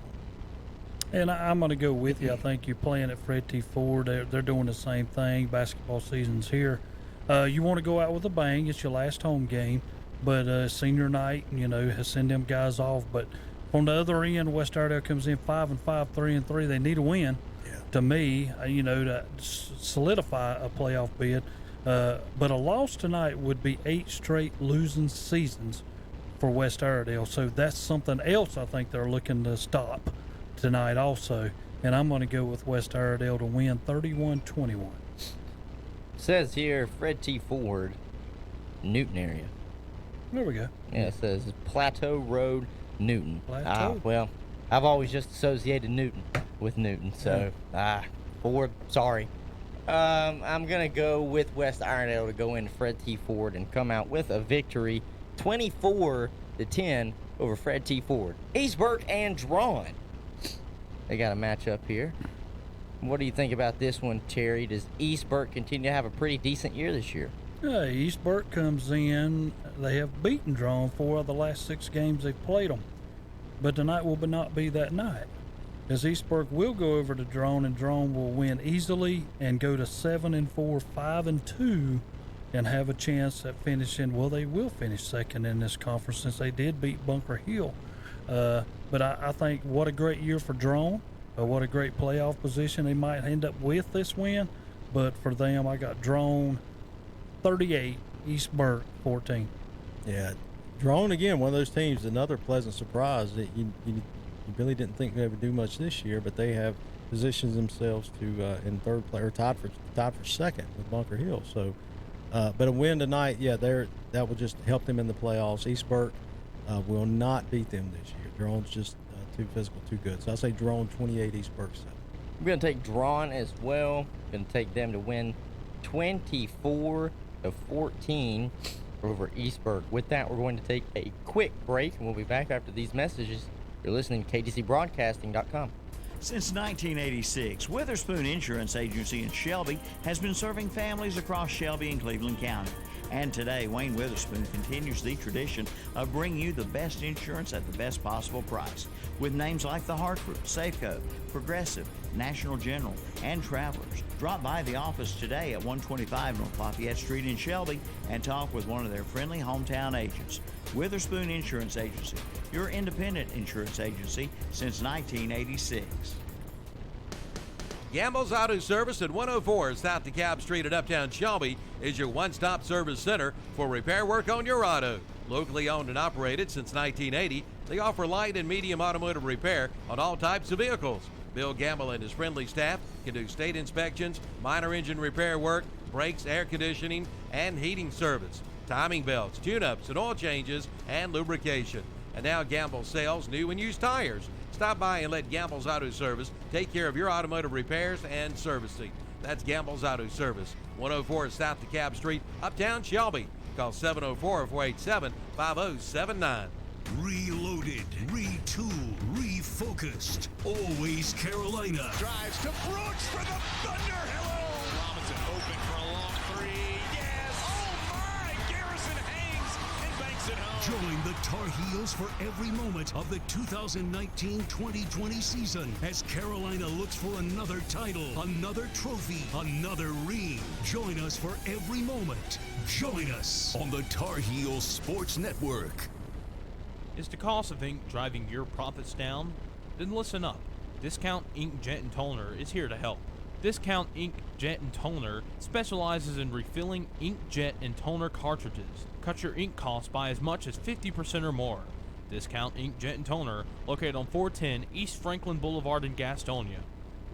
And I'm going to go with you. I think you're playing at Fred T. Ford. They're doing the same thing. Basketball season's here. You want to go out with a bang. It's your last home game. But senior night, has send them guys off. But on the other end, West Iredale comes in 5-5, 3-3. They need a win. Yeah. To me, to solidify a playoff bid. But a loss tonight would be 8 straight losing seasons for West Iredale. So that's something else I think they're looking to stop tonight also. And I'm going to go with West Iredale to win 31-21. Says here, Fred T. Ford, Newton area. There we go. Yeah, it says Plateau Road, Newton. Plateau. Well, I've always just associated Newton with Newton, so Ford, sorry. I'm gonna go with West Iredale to go into Fred T. Ford and come out with a victory, 24-10 over Fred T. Ford. Eastburg and Drawn. They got a matchup here. What do you think about this one, Terry? Does Eastburg continue to have a pretty decent year this year? Eastburg comes in. They have beaten Drawn 4 of the last 6 games they've played them. But tonight will not be that night, as Eastburg will go over to Drawn, and Drawn will win easily and go to 7-4, 5-2, and have a chance at finishing. Well, they will finish second in this conference since they did beat Bunker Hill. But I think what a great year for Drawn. What a great playoff position they might end up with this win. But for them, I got Drawn 38, Eastburg 14. Yeah, Drone again, one of those teams. Another pleasant surprise that you really didn't think they would do much this year, but they have positioned themselves to in third place, or tied for second with Bunker Hill. So, but a win tonight, that will just help them in the playoffs. Eastburg will not beat them this year. Drone's just too physical, too good. So I say Drone 28, Eastburg 7. We're going to take Drawn as well. Going to take them to win 24-14 over Eastburg. With that, we're going to take a quick break, and we'll be back after these messages. You're listening to KTCBroadcasting.com. Since 1986, Witherspoon Insurance Agency in Shelby has been serving families across Shelby and Cleveland County. And today, Wayne Witherspoon continues the tradition of bringing you the best insurance at the best possible price. With names like The Hartford, Safeco, Progressive, National General, and Travelers. Drop by the office today at 125 North Lafayette Street in Shelby and talk with one of their friendly hometown agents. Witherspoon Insurance Agency, your independent insurance agency since 1986. Gamble's Auto Service at 104 South DeKalb Street at Uptown Shelby is your one-stop service center for repair work on your auto. Locally owned and operated since 1980, they offer light and medium automotive repair on all types of vehicles. Bill Gamble and his friendly staff can do state inspections, minor engine repair work, brakes, air conditioning, and heating service, timing belts, tune-ups, and oil changes, and lubrication. And now Gamble sells new and used tires. Stop by and let Gamble's Auto Service take care of your automotive repairs and servicing. That's Gamble's Auto Service, 104 South DeKalb Street, Uptown Shelby. Call 704-487-5079. Reloaded, retooled, refocused. Always Carolina. Drives to Brooks for the Thunder. Hello. Robinson open for a long three. Yes. Oh my. Garrison hangs and banks it home. Join the Tar Heels for every moment of the 2019-2020 season as Carolina looks for another title, another trophy, another ring. Join us for every moment. Join us on the Tar Heels Sports Network. Is the cost of ink driving your profits down? Then listen up. Discount Ink Jet and Toner is here to help. Discount Ink Jet and Toner specializes in refilling ink jet and toner cartridges. Cut your ink costs by as much as 50% or more. Discount Ink Jet and Toner, located on 410 East Franklin Boulevard in Gastonia.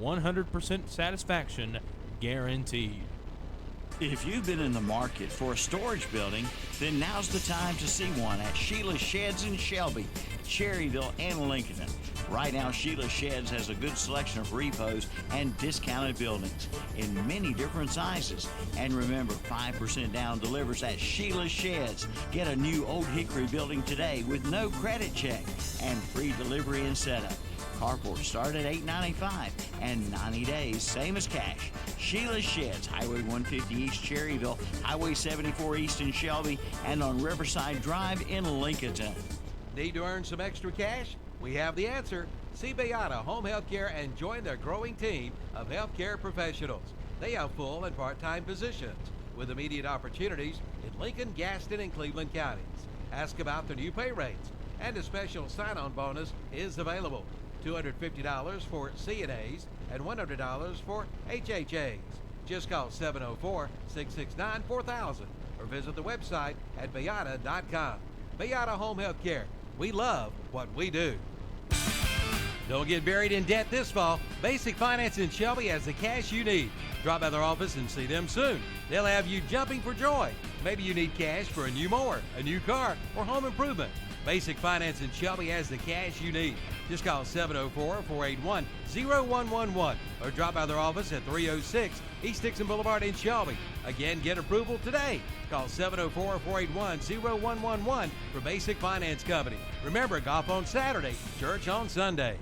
100% satisfaction guaranteed. If you've been in the market for a storage building, then now's the time to see one at Sheila's Sheds in Shelby, Cherryville, and Lincoln. Right now, Sheila's Sheds has a good selection of repos and discounted buildings in many different sizes. And remember, 5% down delivers at Sheila's Sheds. Get a new Old Hickory building today with no credit check and free delivery and setup. Carports start at $8.95 and 90 days, same as cash. Sheila's Sheds, Highway 150 East Cherryville, Highway 74 East in Shelby, and on Riverside Drive in Lincolnton. Need to earn some extra cash? We have the answer. See Beata Home Healthcare and join their growing team of healthcare professionals. They have full and part-time positions with immediate opportunities in Lincoln, Gaston, and Cleveland counties. Ask about their new pay rates, and a special sign-on bonus is available. $250 for CNAs and $100 for HHAs. Just call 704-669-4000 or visit the website at Beata.com. Beata Home Health Care. We love what we do. Don't get buried in debt this fall. Basic Finance in Shelby has the cash you need. Drop by their office and see them soon. They'll have you jumping for joy. Maybe you need cash for a new mower, a new car, or home improvement. Basic Finance in Shelby has the cash you need. Just call 704-481-0111 or drop by their office at 306 East Dixon Boulevard in Shelby. Again, get approval today. Call 704-481-0111 for Basic Finance Company. Remember, golf on Saturday, church on Sunday.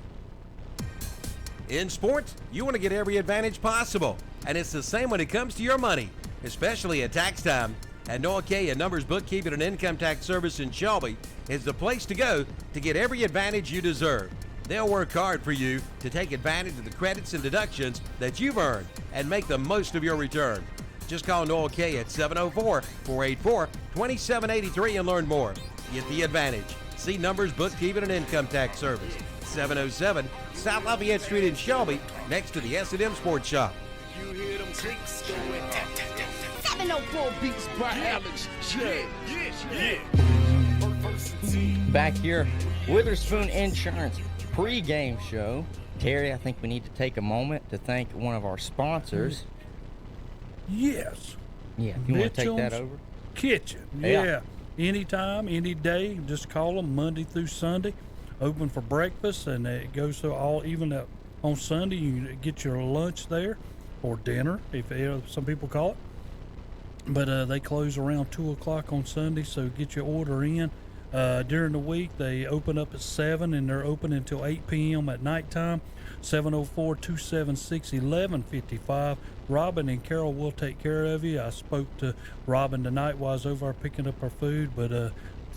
In sports, you want to get every advantage possible, and it's the same when it comes to your money, especially at tax time. And Noah K. and Numbers Bookkeeping and Income Tax Service in Shelby is the place to go to get every advantage you deserve. They'll work hard for you to take advantage of the credits and deductions that you've earned and make the most of your return. Just call Noah K. at 704-484-2783 and learn more. Get the advantage. See Numbers Bookkeeping and Income Tax Service, 707 South Lafayette Street in Shelby, next to the S&M Sports Shop. You hear them clicks going. 704 beats per average. Yeah. Back here, Witherspoon Insurance pregame show. Terry, I think we need to take a moment to thank one of our sponsors. Yes. Yeah, you want to take that Mitchell's over? Kitchen. Yeah. Anytime, any day. Just call them Monday through Sunday. Open for breakfast, and it goes to all, even on Sunday, you get your lunch there or dinner, if some people call it. But they close around 2 o'clock on Sunday, so get your order in. During the week, they open up at 7 and they're open until 8 p.m. at nighttime. 704-276-1155. Robin and Carol will take care of you. I spoke to Robin tonight while I was over picking up our food, but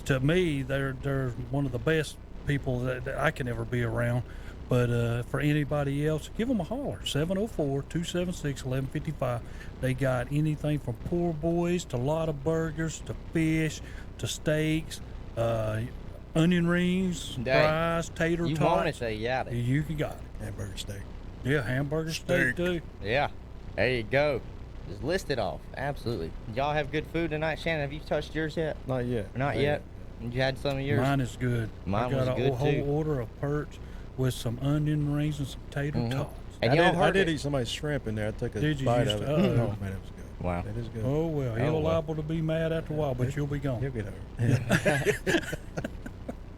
to me, they're one of the best people that I can ever be around. But for anybody else, give them a holler. 704-276-1155. They got anything from poor boys to a lot of burgers to fish to steaks, onion rings, fries, tater tots. You want it, they got it. You got it. Hamburger steak. Yeah, hamburger steak too. Yeah, there you go. Just list it off. Absolutely. Y'all have good food tonight. Shannon, have you touched yours yet? Not yet. Not yet? You had some of yours? Mine is good. Mine I got was good a whole too. order of perch with some onion rings and some tater tots. And I did eat somebody's shrimp in there. I took a Did you bite used of it. to? Oh, man, it was good. Wow. It is good. Oh well, he'll liable to be mad after a while, but you'll be gone. He'll get over.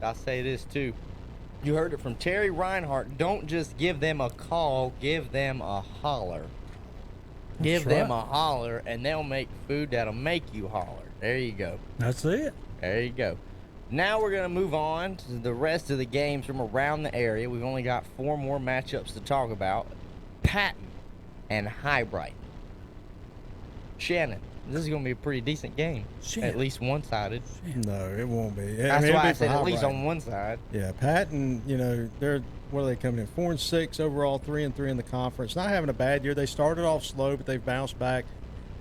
I'll say this too. You heard it from Terry Reinhardt. Don't just give them a call, give them a holler. Give them a holler, and they'll make food that'll make you holler. There you go. That's it. There you go. Now we're going to move on to the rest of the games from around the area. We've only got 4 more matchups to talk about. Patton and High Brighton. Shannon, this is going to be a pretty decent game. At least one-sided. No, it won't be. That's why I said at least on one side. Yeah, Patton, they're, what are they coming in? 4-6 overall, 3-3 in the conference. Not having a bad year. They started off slow, but they've bounced back.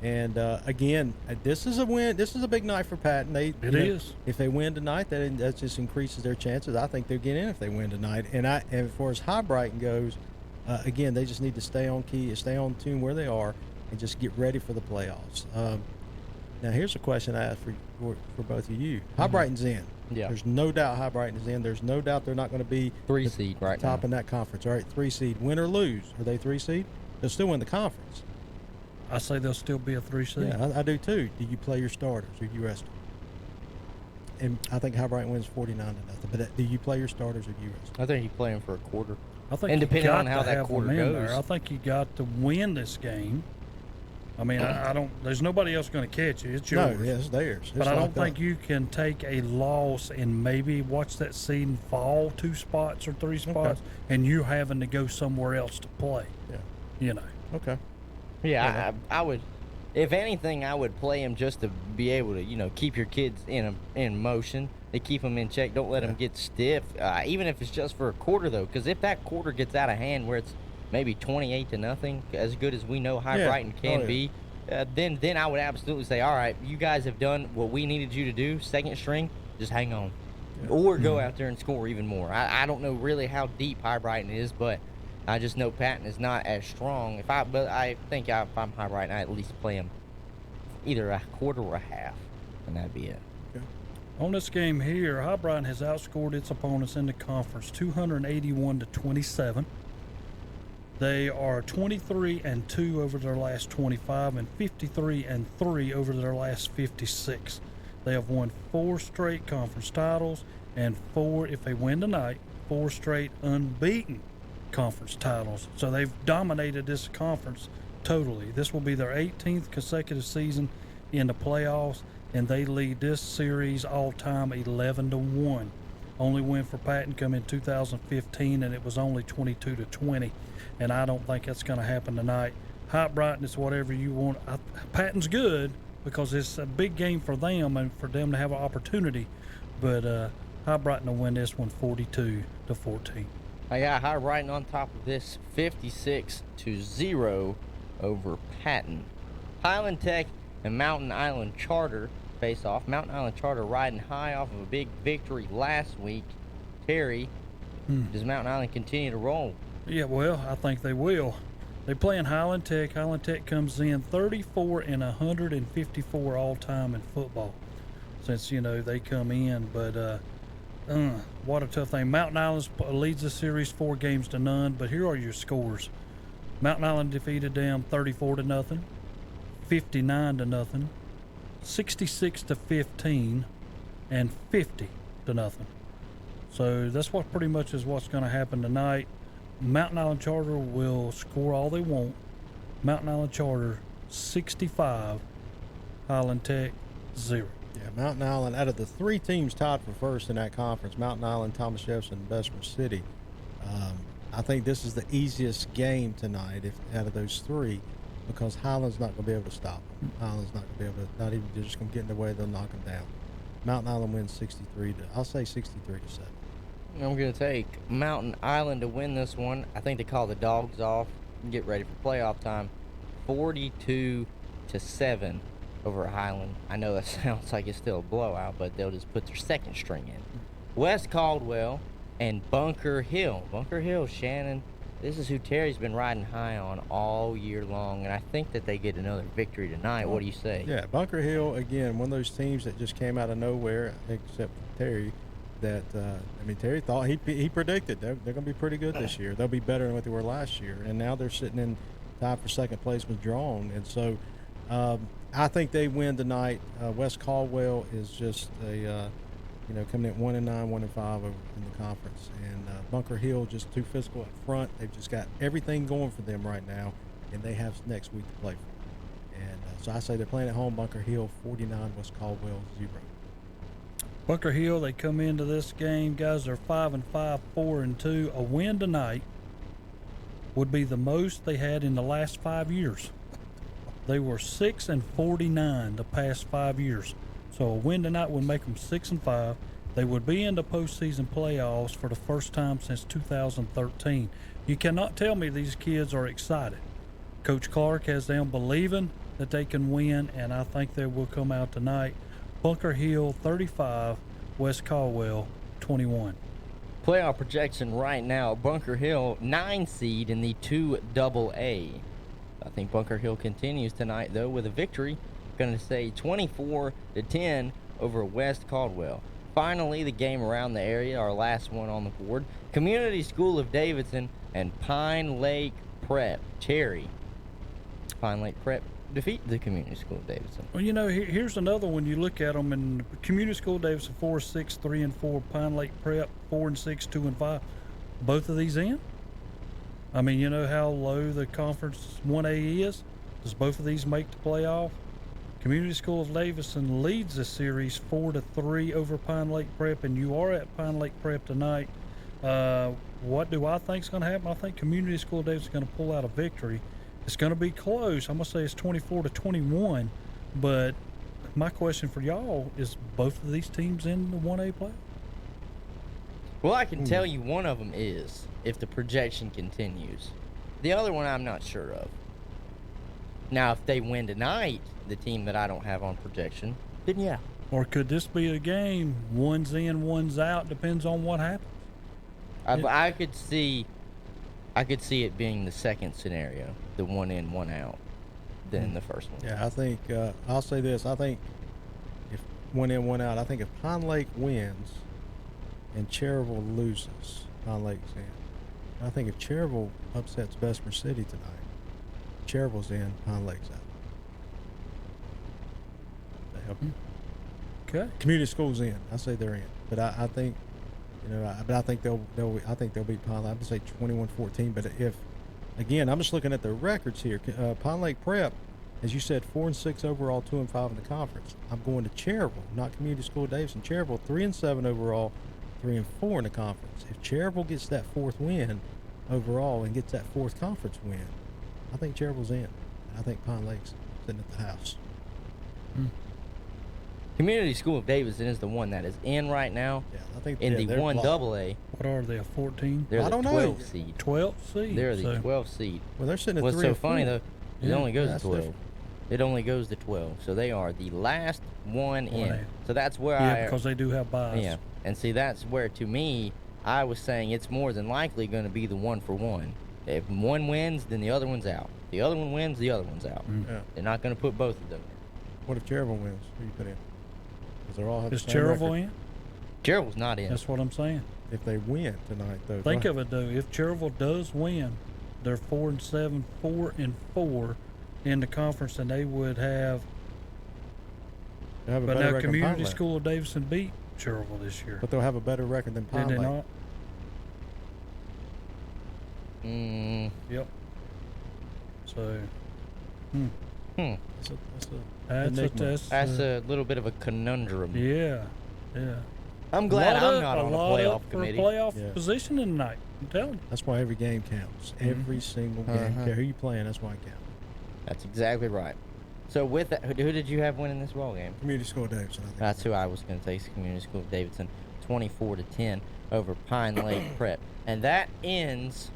And again, this is a win. This is a big night for Patton. It is. If they win tonight, that just increases their chances. I think they'll get in if they win tonight. And as far as High Brighton goes, again, they just need to stay on key, stay on tune where they are, and just get ready for the playoffs. Now, here's a question I ask for both of you. High Brighton's in. Yeah. There's no doubt High Brighton is in. There's no doubt they're not going to be 3 seed right top now. in that conference. All right, 3 seed. Win or lose, are they 3 seed? They'll still win the conference. I say they'll still be a 3 seed. Yeah, I do too. Do you play your starters or you rest them? And I think High Brighton wins 49-0. But do you play your starters or you rest them? I think you play them for a quarter. I think and you depending got on how to that have quarter them in goes. there. I think you got to win this game. I mean, I don't. There's nobody else going to catch you. It's yours. No, yeah, it's theirs. But It's I don't locked think up. you can take a loss and maybe watch that seed and fall 2 spots or 3 spots, and you having to go somewhere else to play. Yeah. Okay. Yeah, I would. If anything, I would play him just to be able to, keep your kids in motion. To keep them in check. Don't let them get stiff. Even if it's just for a quarter, though, because if that quarter gets out of hand, where it's maybe 28-0, as good as we know High Brighton can be, then I would absolutely say, all right, you guys have done what we needed you to do. Second string, just hang on, or go out there and score even more. I don't know really how deep High Brighton is, but I just know Patton is not as strong. But I think if I'm High Brighton, I at least play him either a quarter or a half, and that'd be it. On this game here, High Brighton has outscored its opponents in the conference 281-27. They are 23-2 over their last 25 and 53-3 over their last 56. They have won 4 straight conference titles and 4, if they win tonight, 4 straight unbeaten conference titles. So they've dominated this conference totally. This will be their 18th consecutive season in the playoffs, and they lead this series all-time 11-1. Only win for Patton come in 2015, and it was only 22-20. And I don't think that's going to happen tonight. High Brighton is whatever you want. Patton's good because it's a big game for them and for them to have an opportunity. But High Brighton will win this one 42-14. I got High Brighton on top of this 56-0 over Patton. Highland Tech and Mountain Island Charter face off. Mountain Island Charter riding high off of a big victory last week. Terry, does Mountain Island continue to roll? Yeah, well, I think they will. They're playing Highland Tech. Highland Tech comes in 34-154 all-time in football since, they come in. But what a tough thing. Mountain Island leads the series 4-0, but here are your scores. Mountain Island defeated them 34-0, 59-0, 66-15, and 50-0. So that's what pretty much is what's going to happen tonight. Mountain Island Charter will score all they want. Mountain Island Charter 65, Highland Tech 0. Yeah, Mountain Island, out of the 3 teams tied for first in that conference, Mountain Island, Thomas Jefferson, and Bessemer City, I think this is the easiest game tonight out of those 3, because Highland's not going to be able to stop them. Highland's not going to be able to, not even, they're just going to get in their way, they'll knock them down. Mountain Island wins 63-7. I'm going to take Mountain Island to win this one. I think they call the dogs off and get ready for playoff time. 42-7 over Highland. I know that sounds like it's still a blowout, but they'll just put their second string in. West Caldwell and Bunker Hill. Bunker Hill, Shannon, this is who Terry's been riding high on all year long, and I think that they get another victory tonight. What do you say? Yeah, Bunker Hill, again, one of those teams that just came out of nowhere, except for Terry, that, Terry thought, he predicted they're going to be pretty good this year. They'll be better than what they were last year, and now they're sitting in tied for second place with Drawn, and so I think they win tonight. West Caldwell is just coming in 1-9, 1-5 over in the conference, and Bunker Hill just too physical up front. They've just got everything going for them right now, and they have next week to play for. And so I say they're playing at home. Bunker Hill 49, West Caldwell 0. Bunker Hill, they come into this game, guys, they're 5-5, 4-2. A win tonight would be the most they had in the last 5 years. They were 6-49 the past 5 years. So a win tonight would make them 6-5. They would be in the postseason playoffs for the first time since 2013. You cannot tell me these kids are excited. Coach Clark has them believing that they can win, and I think they will come out tonight. Bunker Hill 35, West Caldwell 21. Playoff projection right now, Bunker Hill 9 seed in the 2AA. I think Bunker Hill continues tonight, though, with a victory. Going to say 24-10 over West Caldwell. Finally, the game around the area, our last one on the board. Community School of Davidson and Pine Lake Prep. Cherry. Pine Lake Prep defeat the Community School of Davidson. Well, here's another one. You look at them, and Community School of Davidson 4-6, 3-4. Pine Lake Prep 4-6, 2-5. Both of these in. I mean, you know how low the conference 1A is. Does both of these make the playoff? Community School of Davidson leads the series 4-3 over Pine Lake Prep, and you are at Pine Lake Prep tonight. What do I think is going to happen? I think Community School of Davidson is going to pull out a victory. It's going to be close. I'm going to say it's 24-21, but my question for y'all is both of these teams in the 1A play? Well, I can tell you one of them is, if the projection continues. The other one I'm not sure of. Now, if they win tonight, the team that I don't have on projection, then yeah. Or could this be a game, one's in, one's out, depends on what happens? I could see it being the second scenario, the 1 in, 1 out, than the first one. Yeah, I think, I'll say this, I think if 1 in, 1 out, I think if Pine Lake wins and Cherryville loses, Pine Lake's in. I think if Cherryville upsets Bessemer City tonight, Cherryville's in, Pine Lake's out. That help you? Okay. Community school's in. I say they're in, but I think, I think they'll beat Pine Lake. I would say 21-14. But if, again, I'm just looking at the records here. Pine Lake Prep, as you said, 4-6 overall, 2-5 in the conference. I'm going to Cherryville, not Community School of Davidson. Cherryville 3-7 overall, 3-4 in the conference. If Cherryville gets that 4th win overall and gets that 4th conference win, I think Cherryville's in. I think Pine Lake's sitting at the house. Community School of Davidson is the one that is in right now. Yeah, I think in the 1AA. What are they, a 14? They're I the don't know. 12 seed. 12 seed. They're the 12 seed. Well, they're sitting at What's 3 so and funny 4. though, it Yeah, only goes to that's 12. different. It only goes to 12. So they are the last one in. in. So that's where Yeah, because they do have buys. Yeah. And see, that's where, to me, I was saying it's more than likely going to be the 1-for-1. If one wins, then the other one's out. The other one wins, the other one's out. Yeah. They're not going to put both of them. What if Cherryville wins? Who you put in? Because they're all have Is the same Cherryville record. in? Cherryville's not in. That's what I'm saying. If they win tonight, though. Think of it, though. If Cherryville does win, they're 4-7, 4-4 in the conference, and they would have. They'll have a But better now record than Community Pine Lake. School of Davidson beat Cherryville this year. But they'll have a better record than Did Pine they Lake. not? Yep. So, That's a little bit of a conundrum. Yeah. I'm glad I'm not a on a lot playoff up committee. for a playoff position tonight. I'm telling you. That's why every game counts. Every single game. Care who you playing, that's why it counts. That's exactly right. So with that, who did you have winning this ball game? Community School Davidson, I think. That's who I was going to take. Community School Davidson, 24-10 over Pine Lake Prep, and that ends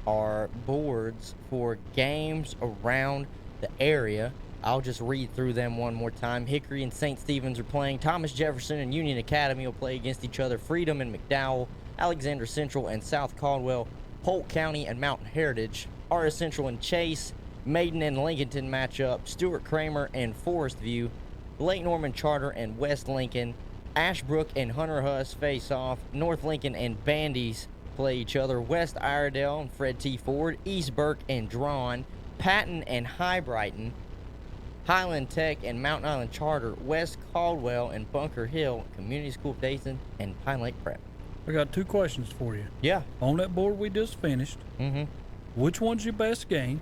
our boards for games around the area. I'll just read through them one more time. Hickory and St. Stephen's are playing. Thomas Jefferson and Union Academy will play against each other. Freedom and McDowell, Alexander Central and South Caldwell, Polk County and Mountain Heritage, RS Central and Chase, Maiden and Lincolnton matchup, Stuart Kramer and Forest View, Lake Norman Charter and West Lincoln, Ashbrook and Hunter Huss face off, North Lincoln and Bandy's play each other, West Iredell and Fred T. Ford, East Burke and Drawn, Patton and High Brighton, Highland Tech and Mountain Island Charter, West Caldwell and Bunker Hill, Community School of Dayton, and Pine Lake Prep. I got two questions for you. Yeah. On that board we just finished, which one's your best game,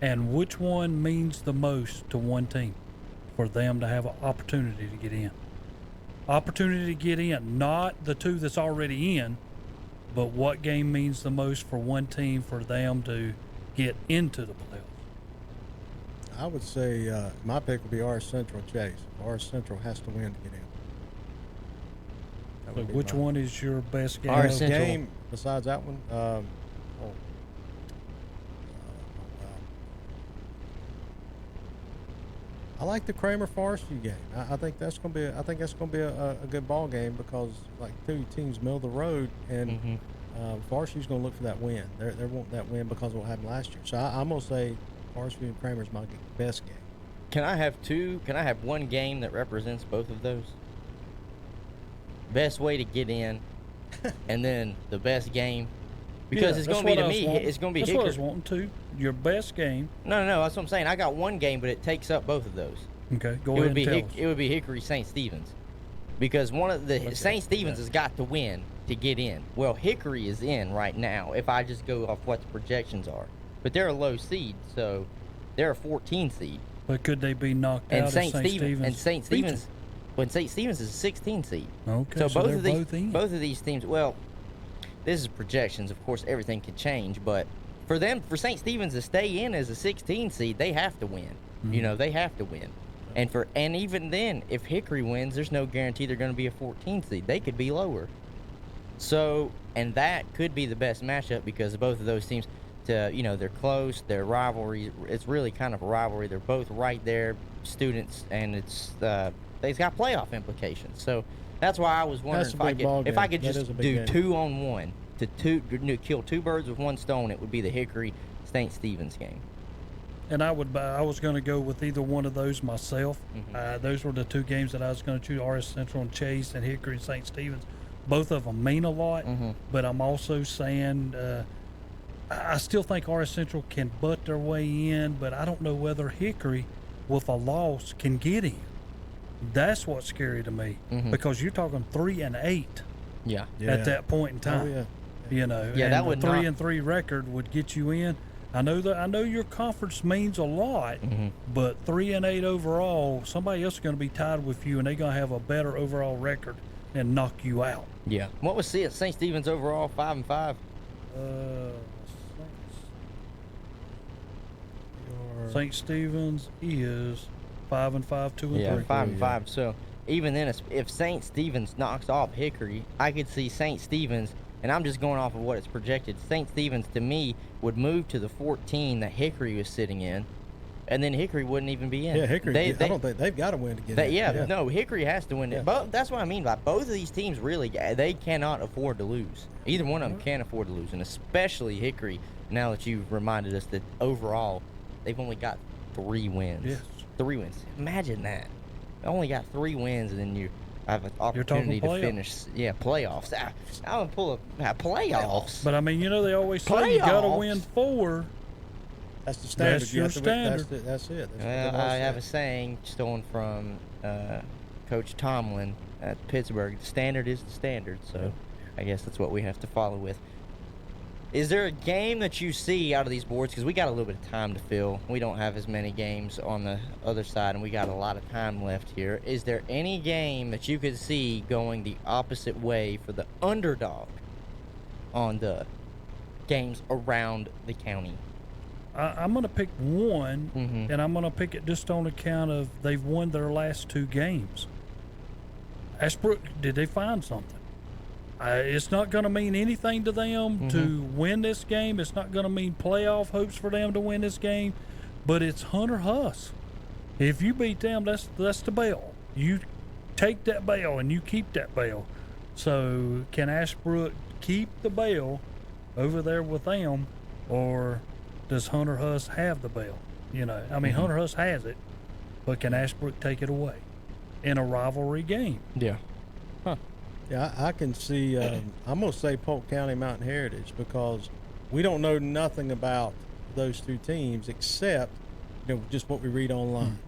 and which one means the most to one team for them to have an opportunity to get in? Opportunity to get in, not the two that's already in, but what game means the most for one team for them to get into the playoffs? I would say my pick would be RS Central Chase. RS Central has to win to get in. So which one is your best game? RS Central. Game besides that one? I like the Kramer Forest View game. I think that's gonna be. I think that's gonna be a good ball game because like two teams middle of the road, and Forest View's gonna look for that win. They're wanting that win because of what happened last year. So I'm gonna say Forest View and Kramer's my best game. Can I have two? Can I have one game that represents both of those? Best way to get in, and then the best game, because it's going to be to me. It's going to be. That's what I was wanting to. Your best game. No, that's what I'm saying. I got one game, but it takes up both of those. Okay, go ahead and tell us. It would be Hickory St. Stephen's, because one of the St. Stephen's has got to win to get in. Well, Hickory is in right now. If I just go off what the projections are, but they're a low seed, so they're a 14 seed. But could they be knocked out? St. Stephen's. When St. Stephen's is a 16 seed. Okay, so both of these teams. Well, this is projections. Of course, everything can change. But for St. Stephen's to stay in as a 16 seed, they have to win. You know, they have to win. And even then, if Hickory wins, there's no guarantee they're going to be a 14 seed. They could be lower. So, and that could be the best matchup because both of those teams, they're close. They're rivalry. It's really kind of a rivalry. They're both right there, students, and it's. They've got playoff implications. So that's why I was wondering if I could just do 2-on-1 to kill two birds with one stone. It would be the Hickory St. Stephen's game. And I was going to go with either one of those myself. Those were the two games that I was going to choose: RS Central and Chase, and Hickory and St. Stephen's. Both of them mean a lot, but I'm also saying I still think RS Central can butt their way in, but I don't know whether Hickory, with a loss, can get in. That's what's scary to me because you're talking 3-8. Yeah. At that point in time, and that would 3-3 record would get you in. I know your conference means a lot, but 3-8 overall, somebody else is going to be tied with you, and they're going to have a better overall record and knock you out. Yeah. What was St. Stephen's overall? 5-5. St. Stephen's is 5-5, 2-3. Yeah, 5-5. So even then, if St. Stephen's knocks off Hickory, I could see St. Stephen's, and I'm just going off of what it's projected. St. Stephen's to me would move to the 14 that Hickory was sitting in, and then Hickory wouldn't even be in. Yeah, Hickory. I don't think they've got to win to get in. No, Hickory has to win it. But that's what I mean by both of these teams. Really, they cannot afford to lose. Either one of them can't afford to lose, and especially Hickory. Now that you've reminded us that overall, they've only got 3 wins. Yes. 3 wins. Imagine that. They only got 3 wins, and then you have an opportunity to finish. Yeah, playoffs. I would pull playoffs. But I mean, they always say you got to win 4. That's the standard. That's your standard. That's it. I have a saying stolen from Coach Tomlin at Pittsburgh. The standard is the standard. So I guess that's what we have to follow with. Is there a game that you see out of these boards? Because we got a little bit of time to fill. We don't have as many games on the other side, and we got a lot of time left here. Is there any game that you could see going the opposite way for the underdog on the games around the county? I'm going to pick one, and I'm going to pick it just on account of they've won their last 2 games. Ashbrook, did they find something? It's not going to mean anything to them to win this game. It's not going to mean playoff hopes for them to win this game, but it's Hunter Huss. If you beat them, that's the bell. You take that bell and you keep that bell. So can Ashbrook keep the bell over there with them, or does Hunter Huss have the bell? Hunter Huss has it, but can Ashbrook take it away in a rivalry game? Yeah. Yeah, I can see. I'm going to say Polk County Mountain Heritage, because we don't know nothing about those 2 teams except just what we read online.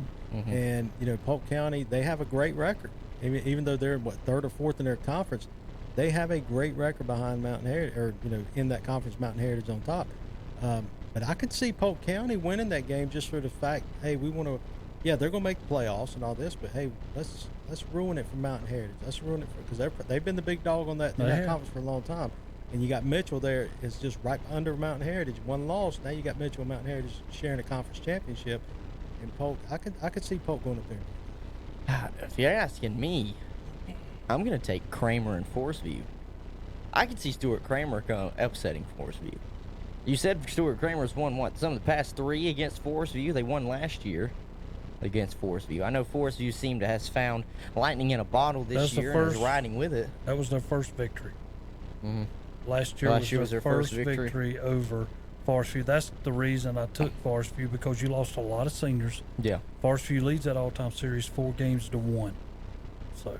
And Polk County, they have a great record. Even though they're 3rd or 4th in their conference, they have a great record behind Mountain Heritage, or in that conference, Mountain Heritage on top. But I could see Polk County winning that game just for the fact, hey, we want to. Yeah, they're going to make the playoffs and all this, but hey, let's ruin it for Mountain Heritage. Let's ruin it because they've been the big dog on that conference for a long time. And you got Mitchell there, is just right under Mountain Heritage, 1 loss. Now you got Mitchell and Mountain Heritage sharing a conference championship. And Polk, I could see Polk going up there. If you're asking me, I'm going to take Kramer and Forest View. I could see Stuart Kramer upsetting Forest View. You said Stuart Kramer's won some of the past 3 against Forest View. They won last year against Forest View. I know Forest View seemed to have found lightning in a bottle this year and is riding with it. That was their first victory. Last year was their first victory over Forest View. That's the reason I took Forest View, because you lost a lot of seniors. Yeah. Forest View leads that all-time series 4 games to 1. So,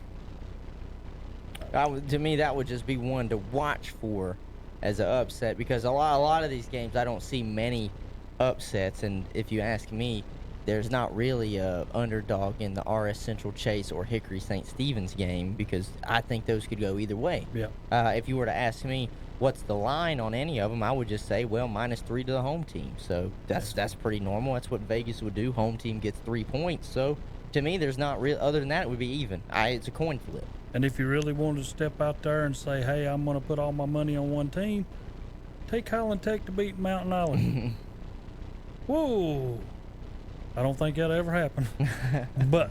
to me, that would just be one to watch for as an upset, because a lot of these games I don't see many upsets, and if you ask me, there's not really a underdog in the RS Central Chase or Hickory St. Stephen's game, because I think those could go either way. Yeah. If you were to ask me what's the line on any of them, I would just say, well, -3 to the home team. So that's pretty normal. That's what Vegas would do. Home team gets 3 points. So to me, there's not real. Other than that, it would be even. It's a coin flip. And if you really wanted to step out there and say, hey, I'm going to put all my money on one team, take Highland Tech to beat Mountain Island. Whoa. I don't think that'll ever happen. But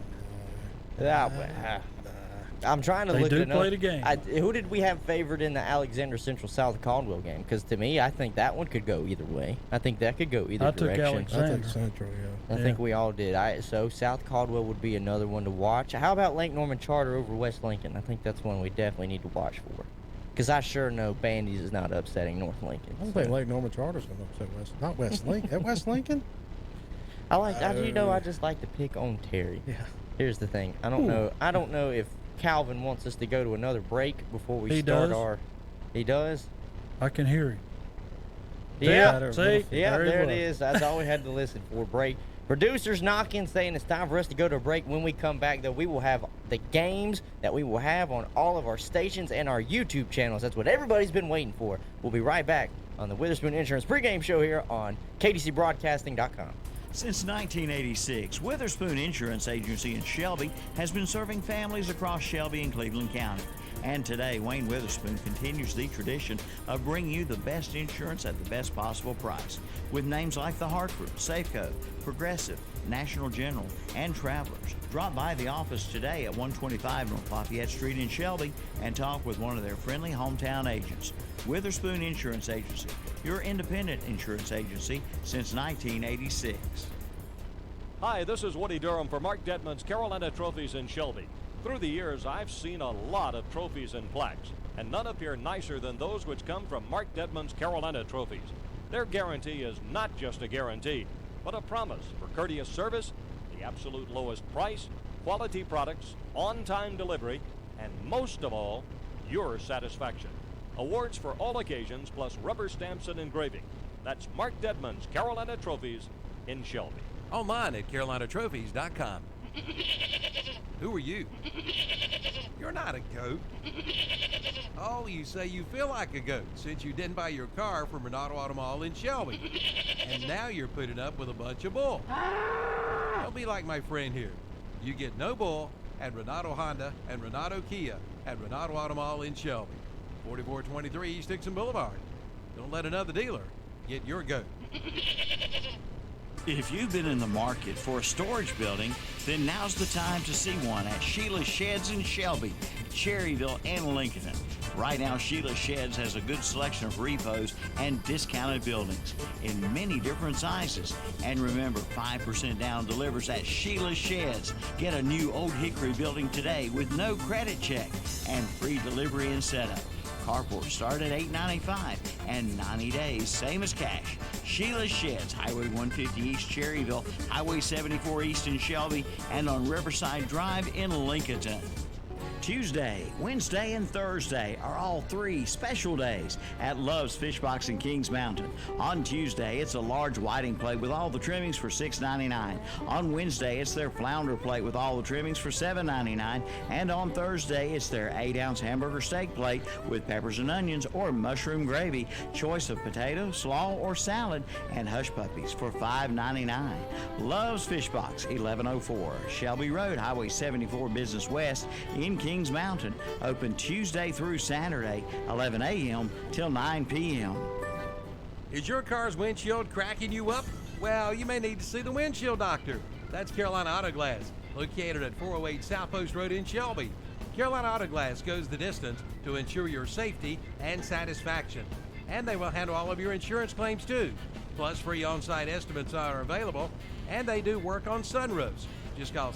I'm trying to look at They do play the game. Who did we have favored in the Alexander Central South Caldwell game? Because to me, I think that one could go either way. I think that could go either direction. I took Alexander. I think Central, yeah. I think we all did. So South Caldwell would be another one to watch. How about Lake Norman Charter over West Lincoln? I think that's one we definitely need to watch for. Because I sure know Bandy's is not upsetting North Lincoln. I don't think Lake Norman Charter's going to upset West Lincoln. At West Lincoln? I just like to pick on Terry. Yeah. Here's the thing. I don't know if Calvin wants us to go to another break before we start our. He does? I can hear him. Yeah. See? Yeah, there it is. That's all we had to listen for. Break. Producers knocking, saying it's time for us to go to a break. When we come back, though, we will have the games that we will have on all of our stations and our YouTube channels. That's what everybody's been waiting for. We'll be right back on the Witherspoon Insurance pregame show here on KTCBroadcasting.com. Since 1986, Witherspoon Insurance Agency in Shelby has been serving families across Shelby and Cleveland County. And today, Wayne Witherspoon continues the tradition of bringing you the best insurance at the best possible price, with names like The Hartford, Safeco, Progressive, National General, and Travelers. Drop by the office today at 125 North Lafayette Street in Shelby and talk with one of their friendly hometown agents. Witherspoon Insurance Agency, your independent insurance agency since 1986. Hi, this is Woody Durham for Mark Dedman's Carolina Trophies in Shelby. Through the years, I've seen a lot of trophies and plaques, and none appear nicer than those which come from Mark Dedman's Carolina Trophies. Their guarantee is not just a guarantee, but a promise for courteous service, the absolute lowest price, quality products, on-time delivery, and most of all, your satisfaction. Awards for all occasions, plus rubber stamps and engraving. That's Mark Dedman's Carolina Trophies in Shelby. Online at carolinatrophies.com. Who are you? You're not a goat. Oh, you say you feel like a goat since you didn't buy your car from Renato Auto Mall in Shelby. And now you're putting up with a bunch of bull. Don't be like my friend here. You get no bull at Renato Honda and Renato Kia at Renato Auto Mall in Shelby. 4423 East Dixon Boulevard. Don't let another dealer get your goat. If you've been in the market for a storage building, then now's the time to see one at Sheila's Sheds in Shelby, Cherryville, and Lincoln. Right now, Sheila's Sheds has a good selection of repos and discounted buildings in many different sizes. And remember, 5% down delivers at Sheila's Sheds. Get a new Old Hickory building today with no credit check and free delivery and setup. Carports start at $8.95 and 90 days, same as cash. Sheila's Sheds, Highway 150 East Cherryville, Highway 74 East in Shelby, and on Riverside Drive in Lincoln. Tuesday, Wednesday, and Thursday are all 3 special days at Love's Fish Box in Kings Mountain. On Tuesday, it's a large whiting plate with all the trimmings for $6.99. On Wednesday, it's their flounder plate with all the trimmings for $7.99. And on Thursday, it's their 8-ounce hamburger steak plate with peppers and onions or mushroom gravy, choice of potato, slaw, or salad, and hush puppies for $5.99. Love's Fish Box, 1104 Shelby Road, Highway 74 Business West in Kings Mountain, open Tuesday through Saturday, 11 a.m. till 9 p.m. Is your car's windshield cracking you up? Well, you may need to see the windshield doctor. That's Carolina Auto Glass, located at 408 South Post Road in Shelby. Carolina Auto Glass goes the distance to ensure your safety and satisfaction. And they will handle all of your insurance claims too. Plus, free on-site estimates are available, and they do work on sunroofs. Just call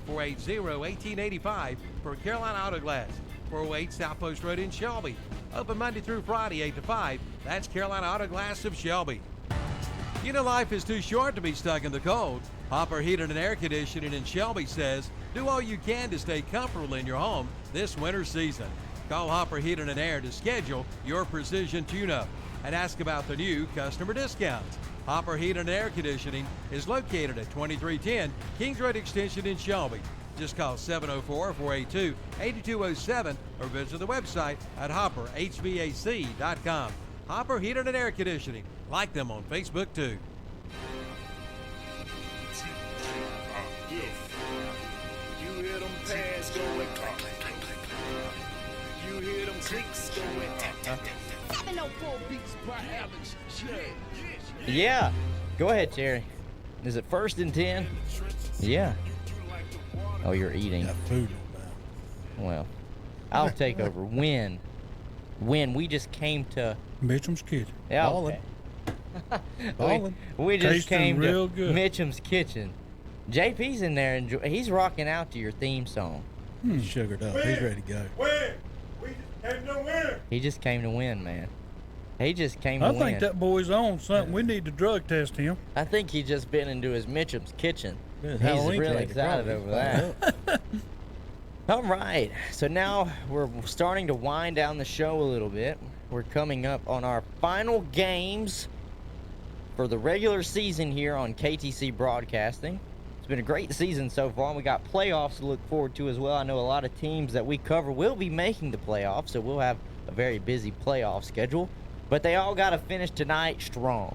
704-480-1885 for Carolina Auto Glass, 408 South Post Road in Shelby. Open Monday through Friday, 8 to 5. That's Carolina Auto Glass of Shelby. You know life is too short to be stuck in the cold. Hopper Heating and Air Conditioning in Shelby says, do all you can to stay comfortable in your home this winter season. Call Hopper Heating and Air to schedule your precision tune-up and ask about the new customer discounts. Hopper Heating and Air Conditioning is located at 2310 Kings Road Extension in Shelby. Just call 704-482-8207 or visit the website at hopperhvac.com. Hopper Heating and Air Conditioning. Like them on Facebook too. You hear them pads going clack, clack, clack, clack, clack. You hear them clicks going 704 beats per Alex. Yeah. Go ahead, Terry. Is it 1st and 10? Yeah. Oh, you're eating. Got food in my mouth. Well, I'll take over. When we just came to Mitchum's Kitchen. Yeah, Ballin'. okay. we just Tasting came real to good. Mitchum's Kitchen. JP's in there and he's rocking out to your theme song. He's sugared up. He's ready to go. Win! We just came to win! He just came to win, man. He just came to I win. think that boy's on something. We need to drug test him. I think he just been into his Mitchum's Kitchen. Yeah, He's Halloween really candy, excited probably. over that. All right. So now we're starting to wind down the show a little bit. We're coming up on our final games for the regular season here on KTC Broadcasting. It's been a great season so far, and we got playoffs to look forward to as well. I know a lot of teams that we cover will be making the playoffs, so we'll have a very busy playoff schedule. But they all got to finish tonight strong.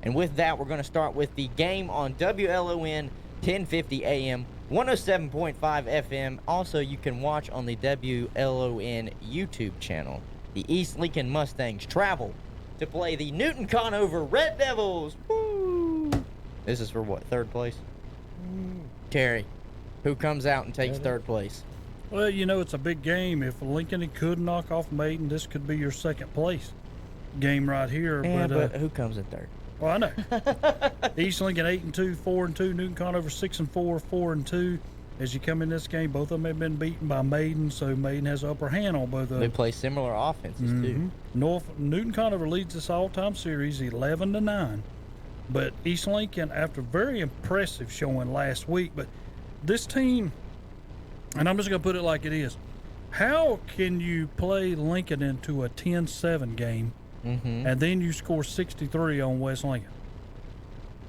And with that, we're going to start with the game on WLON 1050 AM, 107.5 FM. Also, you can watch on the WLON YouTube channel. The East Lincoln Mustangs travel to play the Newton Conover Red Devils. Woo! This is for what, 3rd place? Terry, who comes out and takes 3rd place? Well, you know, it's a big game. If Lincoln could knock off Maiden, this could be your 2nd place game right here. Yeah, but who comes in 3rd? Well, I know. East Lincoln 8-2, 4-2. Newton Conover 6-4, 4-2. As you come in this game, both of them have been beaten by Maiden, so Maiden has the upper hand on both of them. They play similar offenses too. Newton Conover leads this all-time series 11-9. But East Lincoln, after very impressive showing last week, but this team, and I'm just going to put it like it is, how can you play Lincoln into a 10-7 game and then you score 63 on West Lincoln?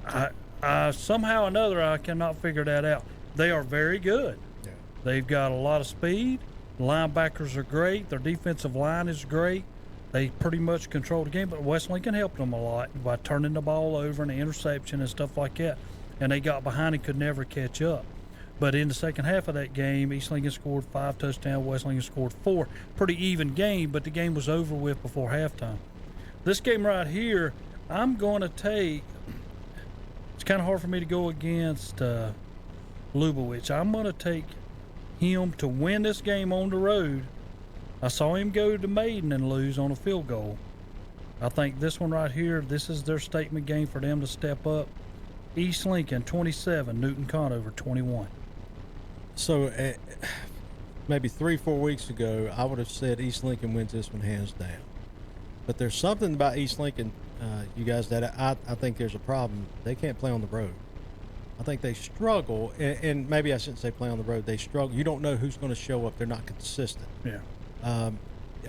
I somehow or another, I cannot figure that out. They are very good. Yeah. They've got a lot of speed. The linebackers are great. Their defensive line is great. They pretty much control the game, but West Lincoln helped them a lot by turning the ball over and the interception and stuff like that. And they got behind and could never catch up. But in the second half of that game, East Lincoln scored 5 touchdowns, West Lincoln scored 4. Pretty even game, but the game was over with before halftime. This game right here, I'm going to take, it's kind of hard for me to go against Lubowitz. I'm going to take him to win this game on the road. I saw him go to Maiden and lose on a field goal. I think this one right here, this is their statement game for them to step up. East Lincoln 27, Newton Conover 21. So maybe 3-4 weeks ago, I would have said East Lincoln wins this one hands down. But there's something about East Lincoln, you guys, that I think there's a problem. They can't play on the road. I think they struggle, and maybe I shouldn't say play on the road. They struggle. You don't know who's going to show up. They're not consistent. Yeah.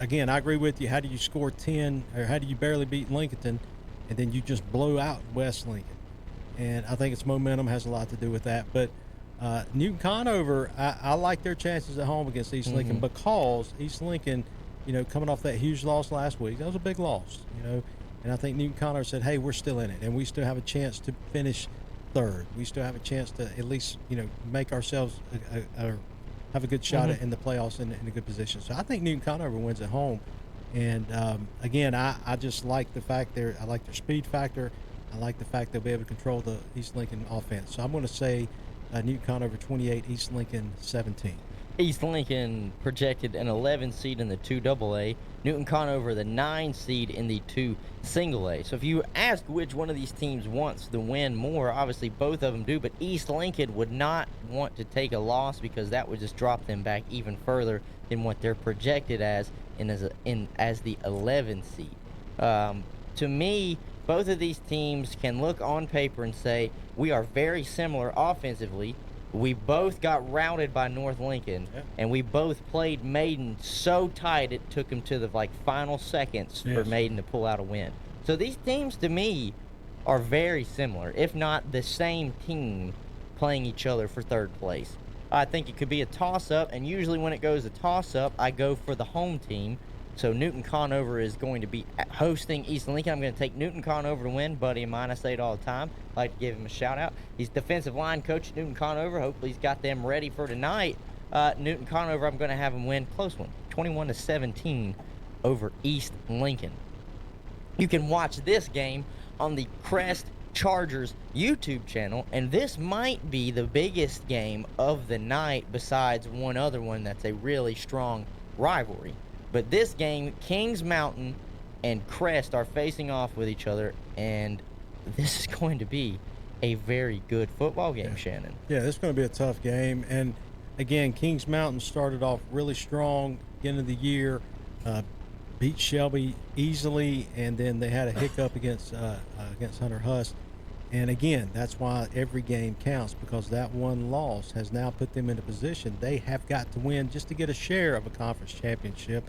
Again, I agree with you. How do you score 10, or how do you barely beat Lincoln, and then you just blow out West Lincoln? And I think it's momentum has a lot to do with that. But Newton Conover, I like their chances at home against East Lincoln because East Lincoln, coming off that huge loss last week, that was a big loss, And I think Newton Conover said, hey, we're still in it, and we still have a chance to finish third. We still have a chance to at least, make ourselves have a good shot in the playoffs in a good position. So I think Newton Conover wins at home. And, again, I just like the fact I like their speed factor. I like the fact they'll be able to control the East Lincoln offense. So I'm going to say Newton Conover 28, East Lincoln 17. East Lincoln projected an 11 seed in the 2AA. Newton Conover the 9 seed in the 2 single A. So if you ask which one of these teams wants to win more, obviously both of them do, but East Lincoln would not want to take a loss because that would just drop them back even further than what they're projected as as the 11 seed. To me, both of these teams can look on paper and say we are very similar offensively. We both got routed by North Lincoln, and we both played Maiden so tight it took them to the final seconds for Maiden to pull out a win. So these teams, to me, are very similar, if not the same team playing each other for third place. I think it could be a toss-up, and usually when it goes a toss-up, I go for the home team. So Newton Conover is going to be hosting East Lincoln. I'm going to take Newton Conover to win. Buddy of mine, I say it all the time. I'd like to give him a shout-out. He's defensive line coach at Newton Conover. Hopefully he's got them ready for tonight. Newton Conover, I'm going to have him win. Close one, 21-17 over East Lincoln. You can watch this game on the Crest Chargers YouTube channel, and this might be the biggest game of the night besides one other one that's a really strong rivalry. But this game, Kings Mountain and Crest are facing off with each other, and this is going to be a very good football game, Shannon. Yeah, this is going to be a tough game. And, again, Kings Mountain started off really strong beginning of the year, beat Shelby easily, and then they had a hiccup against Hunter Huss. And, again, that's why every game counts, because that one loss has now put them in a position they have got to win just to get a share of a conference championship.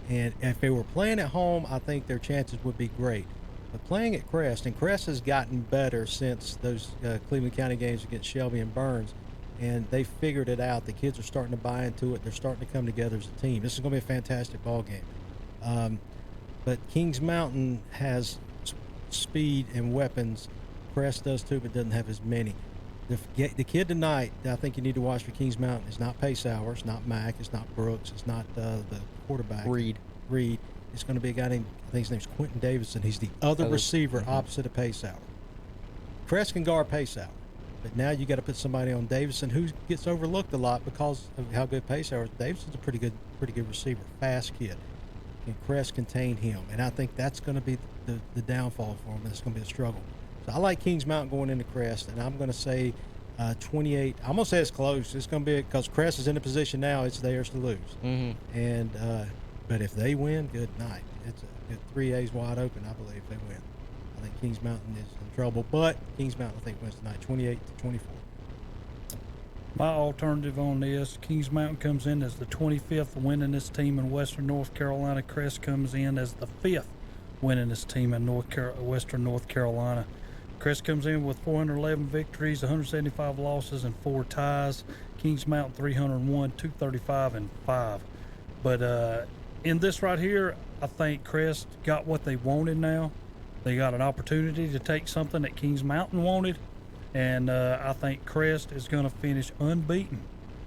And if they were playing at home, I think their chances would be great. But playing at Crest, and Crest has gotten better since those Cleveland County games against Shelby and Burns, and they figured it out. The kids are starting to buy into it. They're starting to come together as a team. This is going to be a fantastic ball game. But Kings Mountain has speed and weapons. Crest does too, but doesn't have as many. The kid tonight that I think you need to watch for Kings Mountain is not Pacehour, it's not Mack, it's not Brooks, it's not the quarterback. Reed. It's going to be a guy named, I think his name's Quentin Davidson. He's the other receiver opposite of Pacehour. Crest can guard Pacehour, but now you got to put somebody on Davidson who gets overlooked a lot because of how good Pacehour is. Davidson's a pretty good receiver, fast kid. Can Crest contain him? And I think that's going to be the downfall for him. It's going to be a struggle. So I like Kings Mountain going into Crest, and I'm going to say 28. I'm going to say it's close. It's going to be because Crest is in a position now; it's theirs to lose. And but if they win, good night. It's 3A's wide open. I believe they win. I think Kings Mountain is in trouble, but Kings Mountain I think wins tonight, 28-24. My alternative on this: Kings Mountain comes in as the 25th winningest team in Western North Carolina. Crest comes in as the 5th winningest team in Western North Carolina. Crest comes in with 411 victories, 175 losses, and 4 ties. Kings Mountain 301, 235, and 5. But in this right here, I think Crest got what they wanted now. They got an opportunity to take something that Kings Mountain wanted, and I think Crest is going to finish unbeaten